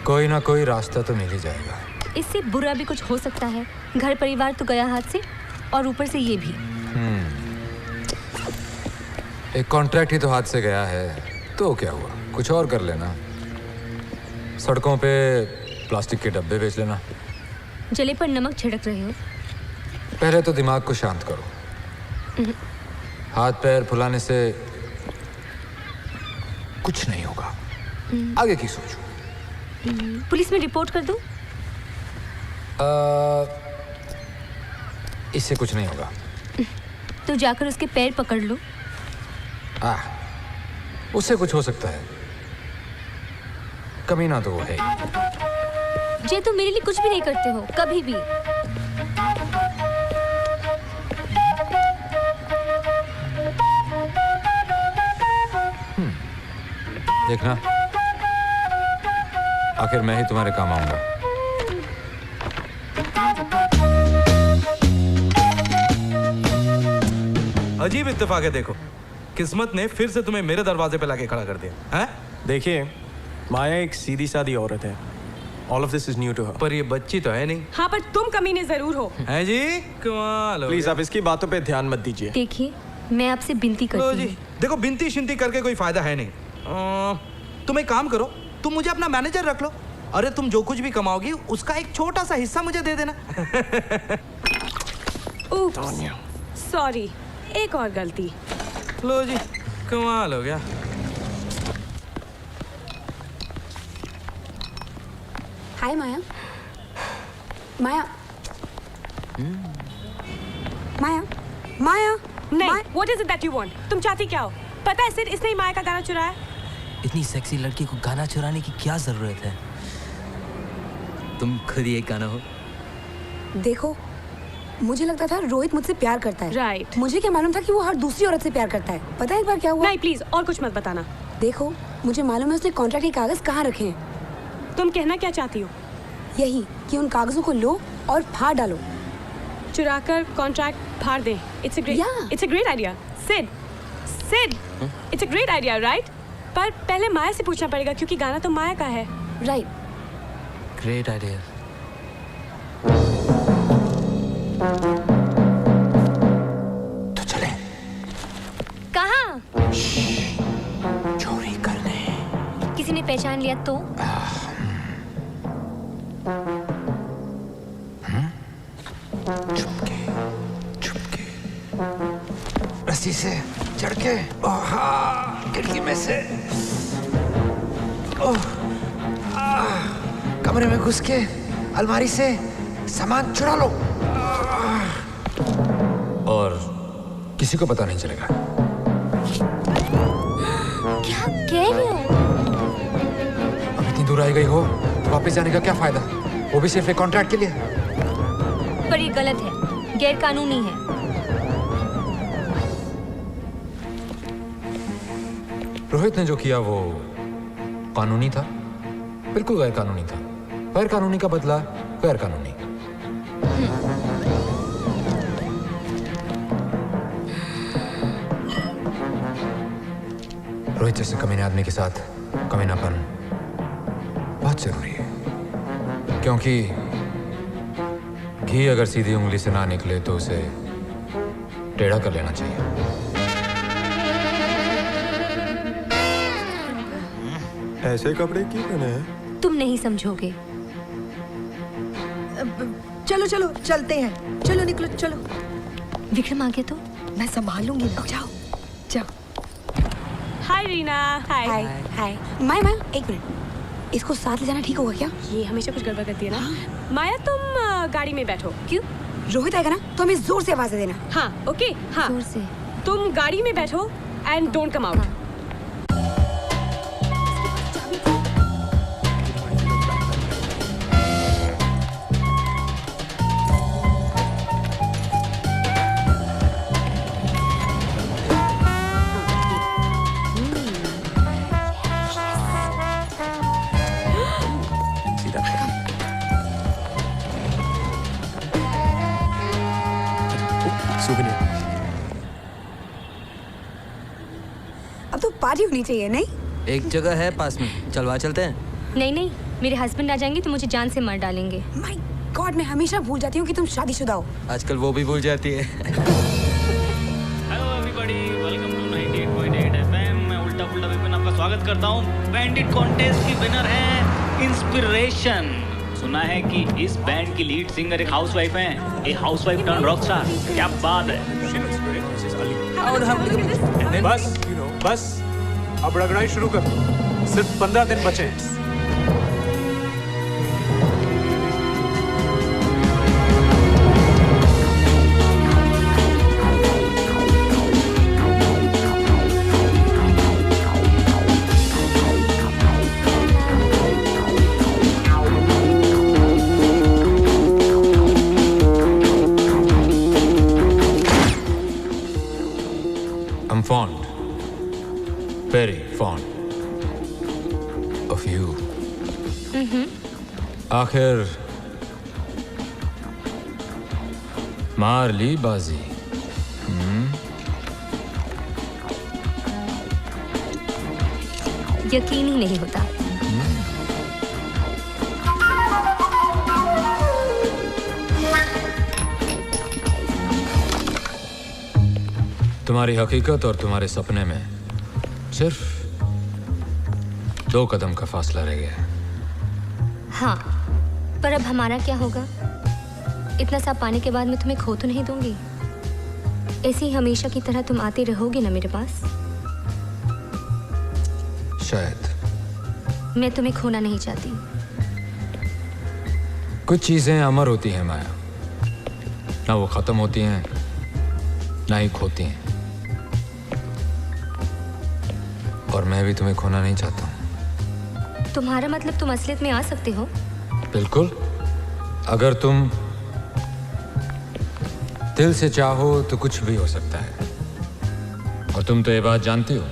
कोई ना कोई रास्ता तो मिल ही जाएगा। इससे बुरा भी कुछ हो सकता है। घर परिवार तो गया हाथ से और ऊपर से ये भी। एक कॉन्ट्रैक्ट ही तो हाथ से गया है, तो क्या हुआ? कुछ और कर लेना। सड़कों पे प्लास्टिक के डब्बे बेच लेना। जले पर नमक छिड़क रहे हो। पहले तो दिमाग को शांत करो। हाथ पैर फुलाने से कुछ नहीं होगा। आगे की सोचो। पुलिस में रिपोर्ट कर दूं? इससे कुछ नहीं होगा। तो जाकर उसके पैर पकड़ लो। उससे कुछ हो सकता है। कमीना तो वो है। जे तुम मेरे लिए कुछ भी नहीं करते हो, कभी भी। देखना, आखिर मैं ही तुम्हारे काम आऊंगा। अजीब इत्तेफाक है। देखो, किस्मत ने फिर से तुम्हें मेरे दरवाजे पे लाके खड़ा कर दिया है। देखिए, माया एक सीधी सादी औरत है। All of this is new to her. पर ये बच्ची तो है नहीं। हाँ, पर तुम कमीने जरूर हो। हैं जी? कमाल हो प्लीज गया। आप इसकी बातों पे ध्यान मत दीजिए। देखिए, मैं आपसे विनती करती हूँ। देखो बिनती शिनती करके कोई फायदा है नहीं। तुम एक काम करो, तुम मुझे अपना मैनेजर रख लो। अरे तुम जो कुछ भी कमाओगी उसका एक छोटा सा हिस्सा मुझे दे देना। सॉरी, एक और गलती। लो जी, कमाल हो गया। हाय माया। माया माया माया नहीं, what is it that you want? तुम चाहती क्या हो? पता है सिर्फ इसने ही माया का गाना चुराया। इतनी सेक्सी लड़की को गाना चुराने की क्या जरूरत है? तुम खुद ही एक गाना हो। देखो, मुझे लगता था रोहित मुझसे प्यार करता है। राइट। मुझे क्या मालूम था कि वो हर दूसरी औरत से प्यार करता है। पता है एक बार क्या हुआ? नहीं प्लीज, और कुछ मत बताना। देखो, मुझे मालूम है उसने कॉन्ट्रैक्ट के कागज कहाँ रखे हैं। तुम कहना क्या चाहती हो? यही कि उन कागजों को लो और फाड़ डालो। चुराकर कॉन्ट्रैक्ट फाड़ दे। It's a great idea. Sid, it's a great idea, right? पर पहले माया से पूछना पड़ेगा क्योंकि गाना तो माया का है। राइट। Great idea. तो चले। कहाँ? चोरी करने। किसी ने पहचान लिया तो? चुपके रस्सी से चढ़ के खिड़की में से कमरे में घुस के अलमारी से सामान चुरा लो और किसी को पता नहीं चलेगा। क्या कह रहे हो? अब इतनी दूर आई गई हो तो वापस जाने का क्या फायदा, वो भी सिर्फ एक कॉन्ट्रैक्ट के लिए। पर ये गलत है, गैर कानूनी है। रोहित ने जो किया वो कानूनी था? बिल्कुल गैर कानूनी था। गैर कानूनी का बदला गैर कानूनी। रोहित जैसे कमीने आदमी के साथ कमीनापन बहुत जरूरी है, क्योंकि घी अगर सीधी उंगली से ना निकले तो उसे टेढ़ा कर लेना चाहिए। ऐसे कपड़े क्यों पहने हैं? तुम नहीं समझोगे। चलो चलो चलते हैं, चलो निकलो चलो। विक्रम आ गया तो मैं संभाल लूंगी। जाओ जाओ। हाय रीना। हाय हाय। माया माया एक मिनट, इसको साथ ले जाना ठीक होगा क्या? ये हमेशा कुछ गड़बड़ करती है ना। माया तुम गाड़ी में बैठो। क्यों? रोहित आएगा ना तो हमें जोर से आवाजें देना। हाँ ओके। हाँ जोर से। तुम गाड़ी में बैठो एंड डोंट कम आउट। अब तो पार्टी होनी चाहिए नहीं? एक जगह है पास में, चलवा चलते हैं। नहीं नहीं, मेरे हस्बैंड आ जाएंगे तो मुझे जान से मार डालेंगे। माय गॉड, मैं हमेशा भूल जाती हूँ कि तुम शादीशुदा हो। आजकल वो भी भूल जाती है। Hello everybody, welcome to 98.8 FM। मैं उल्टा पुल्टा विपिन आपका स्वागत करता हूँ। बैंडिट कॉन्टेस्ट की विनर है इंस्पिरेशन। सुना है कि इस बैंड की लीड सिंगर एक हाउसवाइफ हैं, एक हाउसवाइफ टर्न रॉकस्टार। क्या बात है। बस अब रगड़ाई शुरू कर दो। सिर्फ 15 दिन बचे हैं। I'm fond, very fond of you. आखिर मार ली बाजी। यकीन ही नहीं होता। तुम्हारी हकीकत और तुम्हारे सपने में सिर्फ 2 कदम का फासला रह गया है। हाँ, पर अब हमारा क्या होगा? इतना सा पाने के बाद मैं तुम्हें खो तो नहीं दूंगी। ऐसे ही हमेशा की तरह तुम आते रहोगे ना मेरे पास? शायद। मैं तुम्हें खोना नहीं चाहती। कुछ चीजें अमर होती हैं माया, ना वो खत्म होती हैं ना ही खोती हैं। और मैं भी तुम्हें खोना नहीं चाहता हूं। तुम्हारा मतलब तुम असलियत में आ सकते हो? बिल्कुल, अगर तुम दिल से चाहो तो कुछ भी हो सकता है। और तुम तो ये बात जानती हो,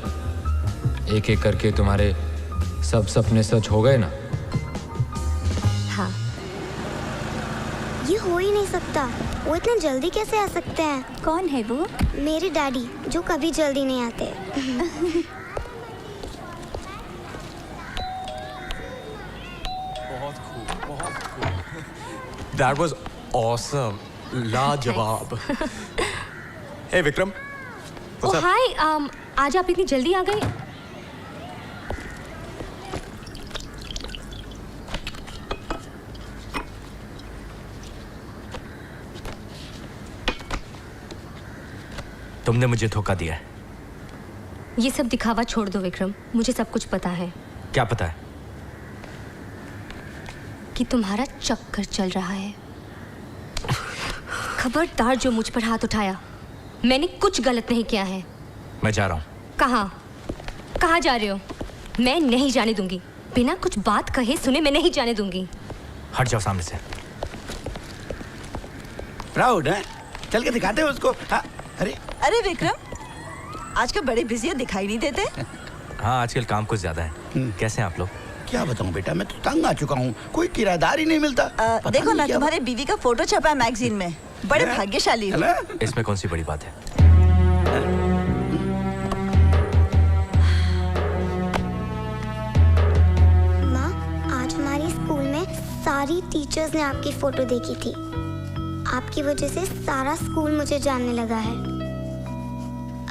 एक एक करके तुम्हारे सब सपने सच हो गए ना। हाँ। ये हो ही नहीं सकता। वो इतना जल्दी कैसे आ सकते हैं? कौन है वो? मेरे डैडी, जो कभी जल्दी नहीं आते। बहुत खूब, बहुत खूब। That was awesome. लाजवाब। Hey विक्रम। ओह हाय, आज आप इतनी जल्दी आ गए? तुमने मुझे धोखा दिया है। ये सब दिखावा छोड़ दो विक्रम, मुझे सब कुछ पता है। क्या पता है? कि तुम्हारा चक्कर चल रहा है। खबरदार जो मुझ पर हाथ उठाया, मैंने कुछ गलत नहीं किया है। मैं जा रहा हूँ। कहाँ जा रहे हो? मैं नहीं जाने दूंगी। बिना कुछ बात कहे सुने मैं नहीं जाने दूंगी। हट जाओ सामने से। प्राउड है? चल के दिखाते हैं उसको। हाँ, अरे विक्रम, आजकल बड़े बिजी है, दिखाई नहीं देते? हाँ, आजकल काम कुछ ज्यादा है। कैसे हैं आप लोग? क्या बताऊं बेटा, मैं तो तंग आ चुका हूँ। कोई किराएदार ही नहीं मिलता। देखो ना, तुम्हारे बीवी का फोटो छपा है मैगजीन में। बड़े भाग्यशाली हो। इसमें कौन सी बड़ी बात है? माँ, आज हमारी स्कूल में सारी टीचर्स ने आपकी फोटो देखी थी। आपकी वजह से सारा स्कूल मुझे जानने लगा है।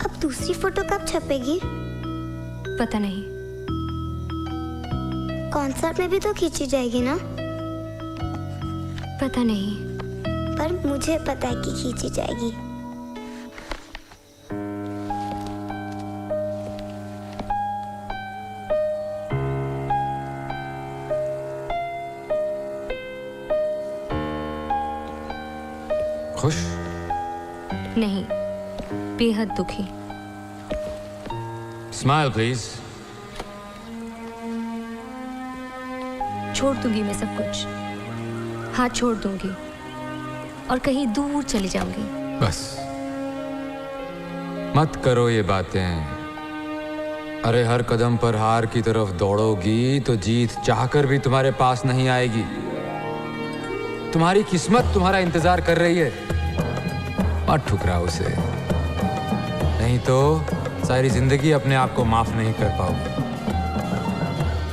अब दूसरी फोटो कब छपेगी? पता नहीं। कॉन्सर्ट में भी तो खींची जाएगी ना? पता नहीं। पर मुझे पता है कि खींची जाएगी। खुश? नहीं, बेहद दुखी। Smile please. छोड़ दूंगी मैं सब कुछ, हाथ छोड़ दूंगी और कहीं दूर चली जाऊंगी। बस मत करो ये बातें। अरे हर कदम पर हार की तरफ दौड़ोगी तो जीत चाहकर भी तुम्हारे पास नहीं आएगी। तुम्हारी किस्मत तुम्हारा इंतजार कर रही है। मत ठुकराओ उसे, नहीं तो सारी जिंदगी अपने आप को माफ नहीं कर पाओगे।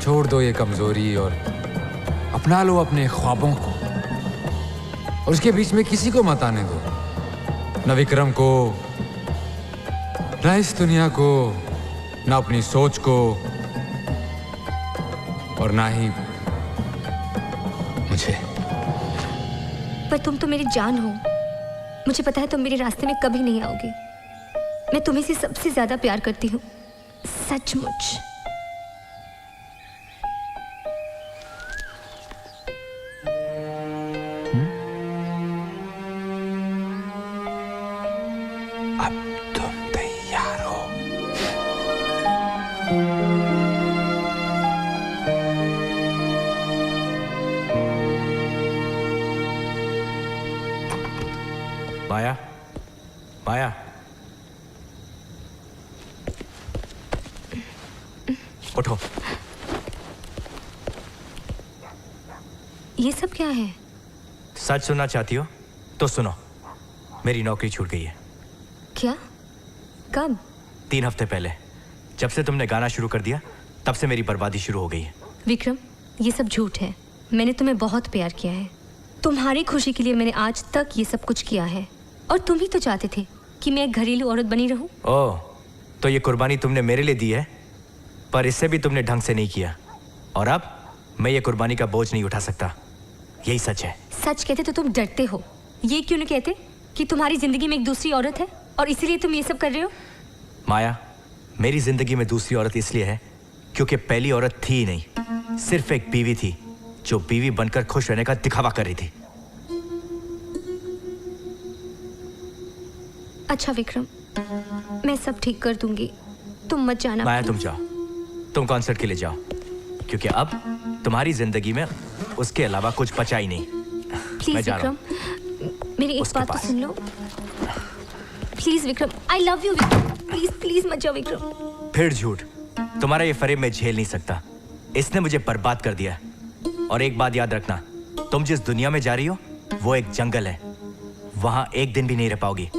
छोड़ दो ये कमजोरी और अपना लो अपने ख्वाबों को। और उसके बीच में किसी को मत आने दो, न विक्रम को, न इस दुनिया को, न अपनी सोच को, और ना ही मुझे। पर तुम तो मेरी जान हो। मुझे पता है तुम मेरे रास्ते में कभी नहीं आओगे। मैं तुम्हें से सबसे ज्यादा प्यार करती हूँ, सचमुच। अब तुम तैयार हो? माया, माया, उठो। ये सब क्या है? सच सुनना चाहती हो तो सुनो, मेरी नौकरी छूट गई है। क्या? कब? 3 हफ्ते पहले। जब से तुमने गाना शुरू कर दिया तब से मेरी बर्बादी शुरू हो गई है। विक्रम, ये सब झूठ है। मैंने तुम्हें बहुत प्यार किया है। तुम्हारी खुशी के लिए मैंने आज तक ये सब कुछ किया है। और तुम ही तो चाहते थे कि मैं एक घरेलू औरत बनी रहूं? ओह, तो ये कुर्बानी तुमने मेरे लिए दी है, पर इससे भी तुमने ढंग से नहीं किया। और अब मैं ये कुर्बानी का बोझ नहीं उठा सकता। यही सच है। सच कहते तो तुम डरते हो। ये क्यों नहीं कहते कि तुम्हारी जिंदगी में एक दूसरी औरत है और इसीलिए तुम ये सब कर रहे हो? माया, मेरी जिंदगी में दूसरी औरत इसलिए है क्योंकि पहली औरत थी ही नहीं, सिर्फ एक बीवी थी जो बीवी बनकर खुश रहने का दिखावा कर रही थी। अच्छा विक्रम, मैं सब ठीक कर दूंगी, तुम मत जाना। माया, तुम जाओ, तुम कॉन्सर्ट के लिए जाओ, क्योंकि अब तुम्हारी जिंदगी में उसके अलावा कुछ बचा ही नहीं। प्लीज विक्रम, मेरी एक बात तो सुन लो। Please Vikram, I love you Vikram, please please मत जाओ विक्रम। फिर झूठ, तुम्हारा ये फरेब मैं झेल नहीं सकता। इसने मुझे बर्बाद कर दिया। और एक बात याद रखना, तुम जिस दुनिया में जा रही हो वो एक जंगल है, वहां एक दिन भी नहीं रह पाओगी।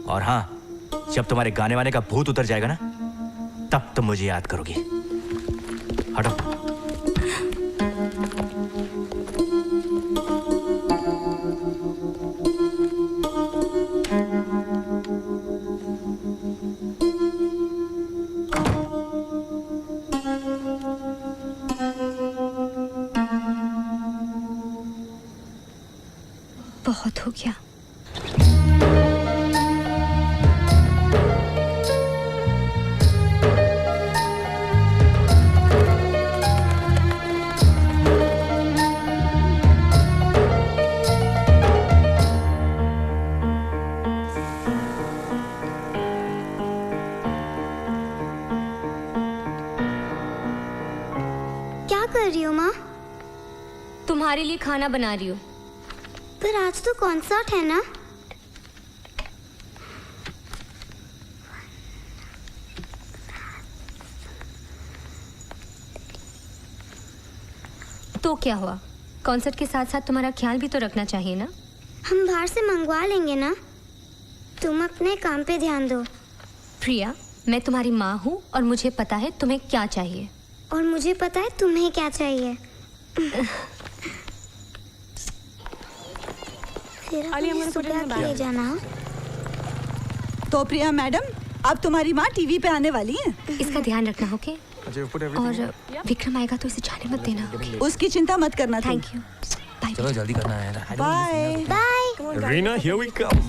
और हाँ, जब तुम्हारे गाने वाने का भूत उतर जाएगा ना, तब तुम मुझे याद करोगी। हटो। बहुत हो गया। क्या कर रही हो माँ? तुम्हारे लिए खाना बना रही हूँ। पर आज तो कॉन्सर्ट है ना? तो क्या हुआ, कॉन्सर्ट के साथ साथ तुम्हारा ख्याल भी तो रखना चाहिए ना। हम बाहर से मंगवा लेंगे ना, तुम अपने काम पे ध्यान दो। प्रिया, मैं तुम्हारी माँ हूँ और मुझे पता है तुम्हें क्या चाहिए। और मुझे पता है तुम्हें क्या चाहिए। सुबह के लिए जाना। तो प्रिया मैडम, अब तुम्हारी माँ टीवी पे आने वाली है। इसका ध्यान रखना, ओके? और विक्रम आएगा तो इसे जाने मत देना। उसकी चिंता मत करना। Thank you. चलो जल्दी करना है यार। Bye bye. Reena, here we come.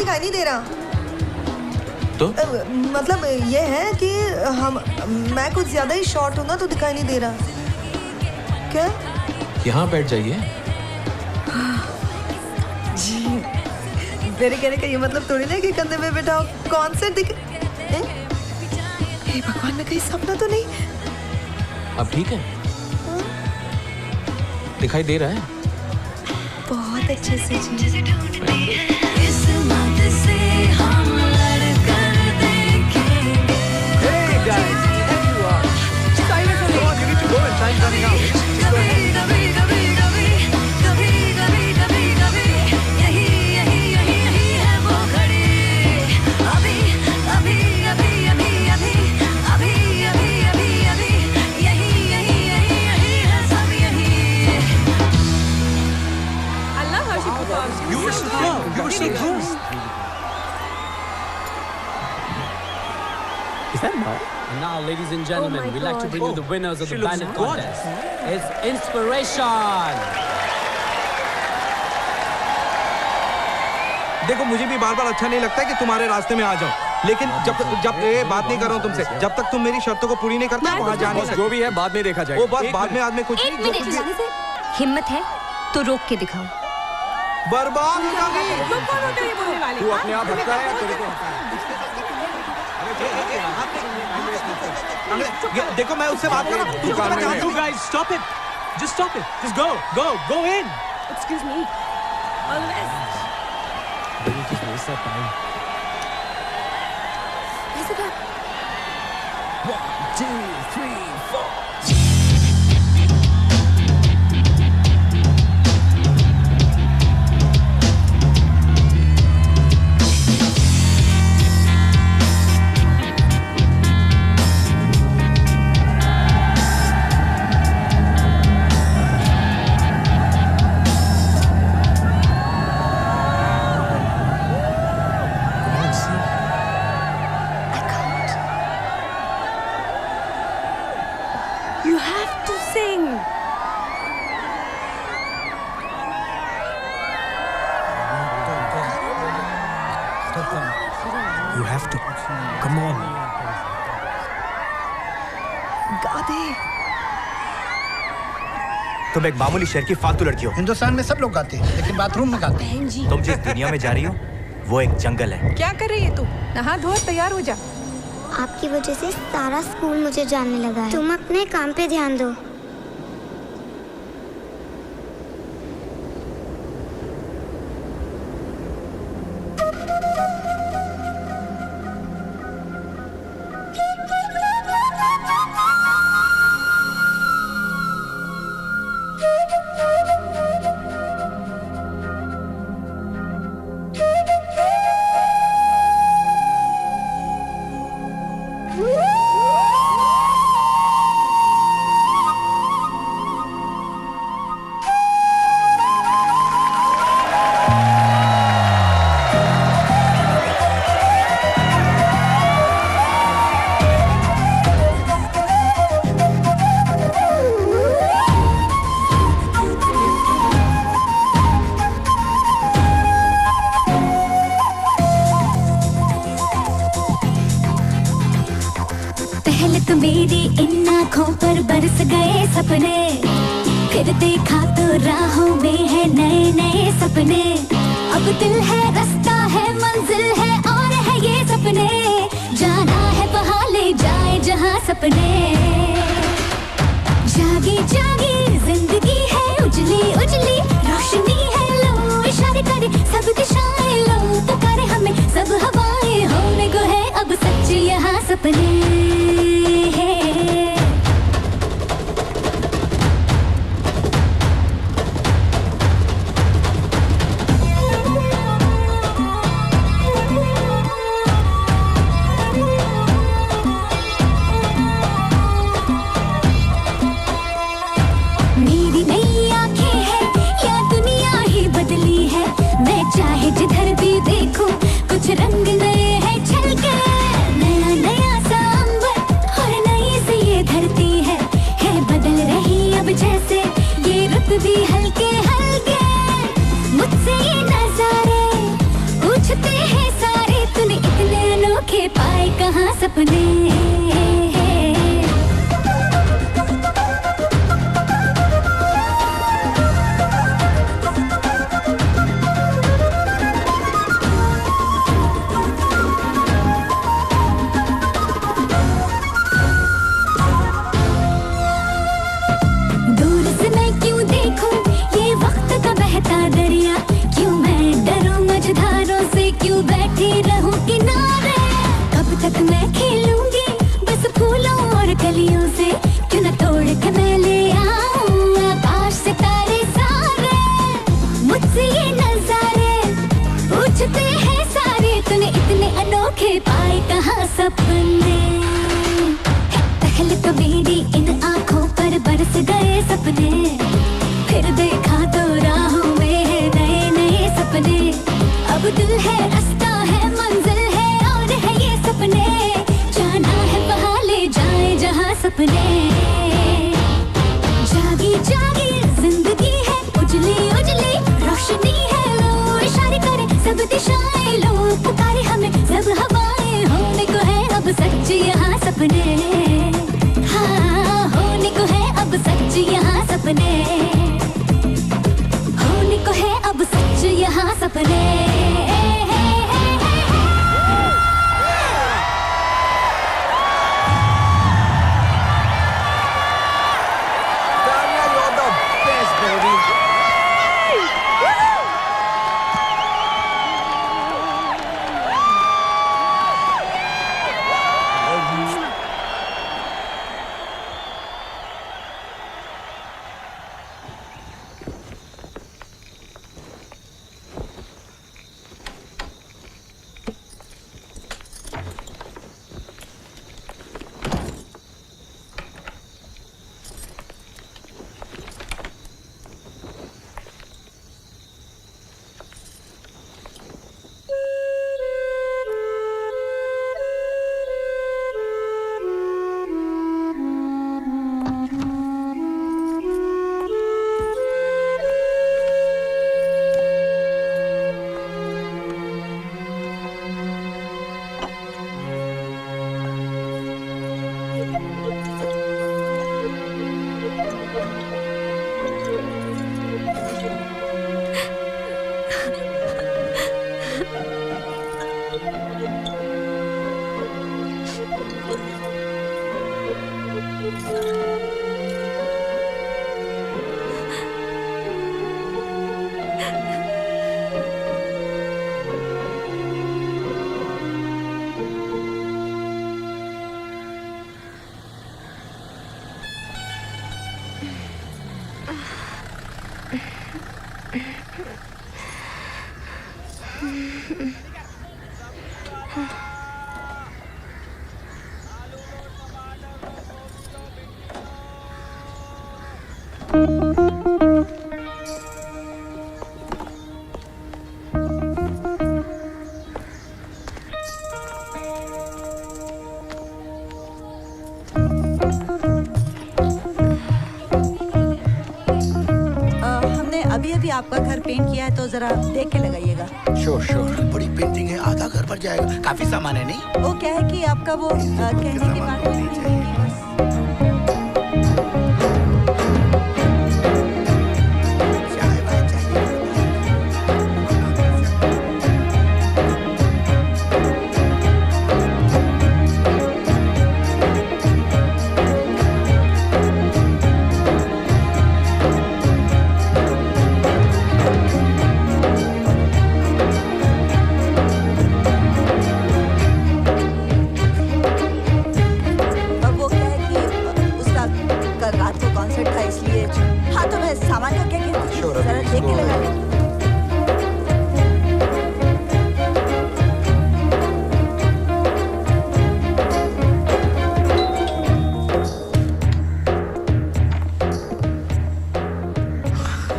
नहीं दे रहा तो मतलब ये है कि मैं कुछ ज्यादा ही शॉर्ट हूँ ना, तो दिखाई नहीं दे रहा। क्या? यहाँ बैठ जाइए। जी, मेरे कहने का ये मतलब थोड़ी ना कि कंधे पे बैठाओ, कॉन्सर्ट दिख। हे भगवान, मैं कहीं सपना तो नहीं? अब ठीक है? दिखाई दे रहा है? बहुत अच्छे से। And now, ladies and gentlemen, we'd like to bring you the winners of the bandit contest. It's Inspiration. देखो, मुझे भी बार बार अच्छा नहीं लगता है कि तुम्हारे रास्ते में आ जाऊं, लेकिन जब ये बात नहीं कर रहा हूं तुमसे, जब तक तुम मेरी शर्तों को पूरी नहीं करते वहां जाने से जो भी है बाद में देखा जाएगा। वो बात बाद में आदमी कुछ नहीं। हिम्मत है तो रोक के दिखाओ। बर्बाद तू अपने आप हटता है, तेरे को देखो मैं उससे बात कर रहा हूँ। You guys, stop it. Just stop it. Just go in. Excuse me. All the best. You just waste our time. Is it up? 1, 2, 3, 4. You have to sing. You have to. Come on. गा दे। तुम एक मामूली शहर की फालतू लड़की हो। हिंदुस्तान में सब लोग गाते हैं, लेकिन बाथरूम में गाते हैं। तुम जिस दुनिया में जा रही हो वो एक जंगल है। क्या कर रही है तू? नहा धो तैयार हो जा। आपकी वजह से सारा स्कूल मुझे जानने लगा है। तुम अपने काम पे ध्यान दो। पहले तो मेरी इन आँखों पर बरस गए सपने, फिर देखा तो राहों में है नए नए सपने। अब दिल है, रास्ता है, मंजिल है और है ये सपने। जाना है वहाँ ले जाए जहाँ सपने। जागी जागी जिंदगी है, उजली उजली रोशनी है। लो इशारे करे सब दिशाएं, लो पुकारे हमें सब हवाएं। होने को है अब सच यहाँ सपने। मेरी नई आंखें हैं या दुनिया ही बदली है। मैं चाहे जिधर भी देखूं कुछ रंग नए हैं छलके। नया नया सा अंबर और नई सी ये धरती है बदल रही अब जैसे ये रुत भी हल्के हल्के। मुझसे ये नजारे पूछते हैं सारे, तूने इतने अनोखे पाए कहाँ सपने। दरिया क्यों मैं डरूं मझधारों से, क्यों बैठी रहूं किनारे। कब तक मैं खेलूंगी बस फूलों और कलियों से, क्यों न तोड़ के मैं ले आऊं आकाश सितारे सारे। मुझसे ये नजारे पूछते हैं सारे, तूने इतने अनोखे पाए कहाँ सपने। पहले तो मेरी इन आँखों पर बरस गए सपने, फिर देखा तो राहों में है नए नए सपने। अब दिल है, रास्ता है, मंजिल है और है ये सपने। जाना है वहाँ ले जाए जहाँ सपने। जागी जागी जिंदगी है, उजली उजली रोशनी है। लो इशारे करे सब दिशाएं, लो पुकारे हमें सब हवाएं। होने को है अब सच यहाँ सपने। हाँ होने को है अब सच यहाँ सपने। होने को है अब सच यहाँ सपने। अभी अभी आपका घर पेंट किया है तो जरा देख के लगाइएगा। Sure sure. बड़ी पेंटिंग है, आधा घर भर जाएगा। काफी सामान है नहीं? वो क्या है कि आपका वो कहने की बात है कि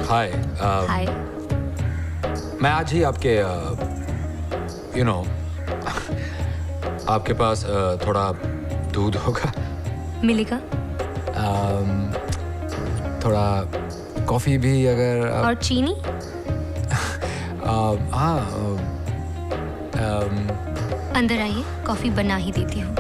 हाय। मैं आज ही आपके यू नो आपके पास थोड़ा दूध होगा? मिलेगा। थोड़ा कॉफी भी अगर और चीनी? हाँ। अंदर आइए, कॉफी बना ही देती हूँ।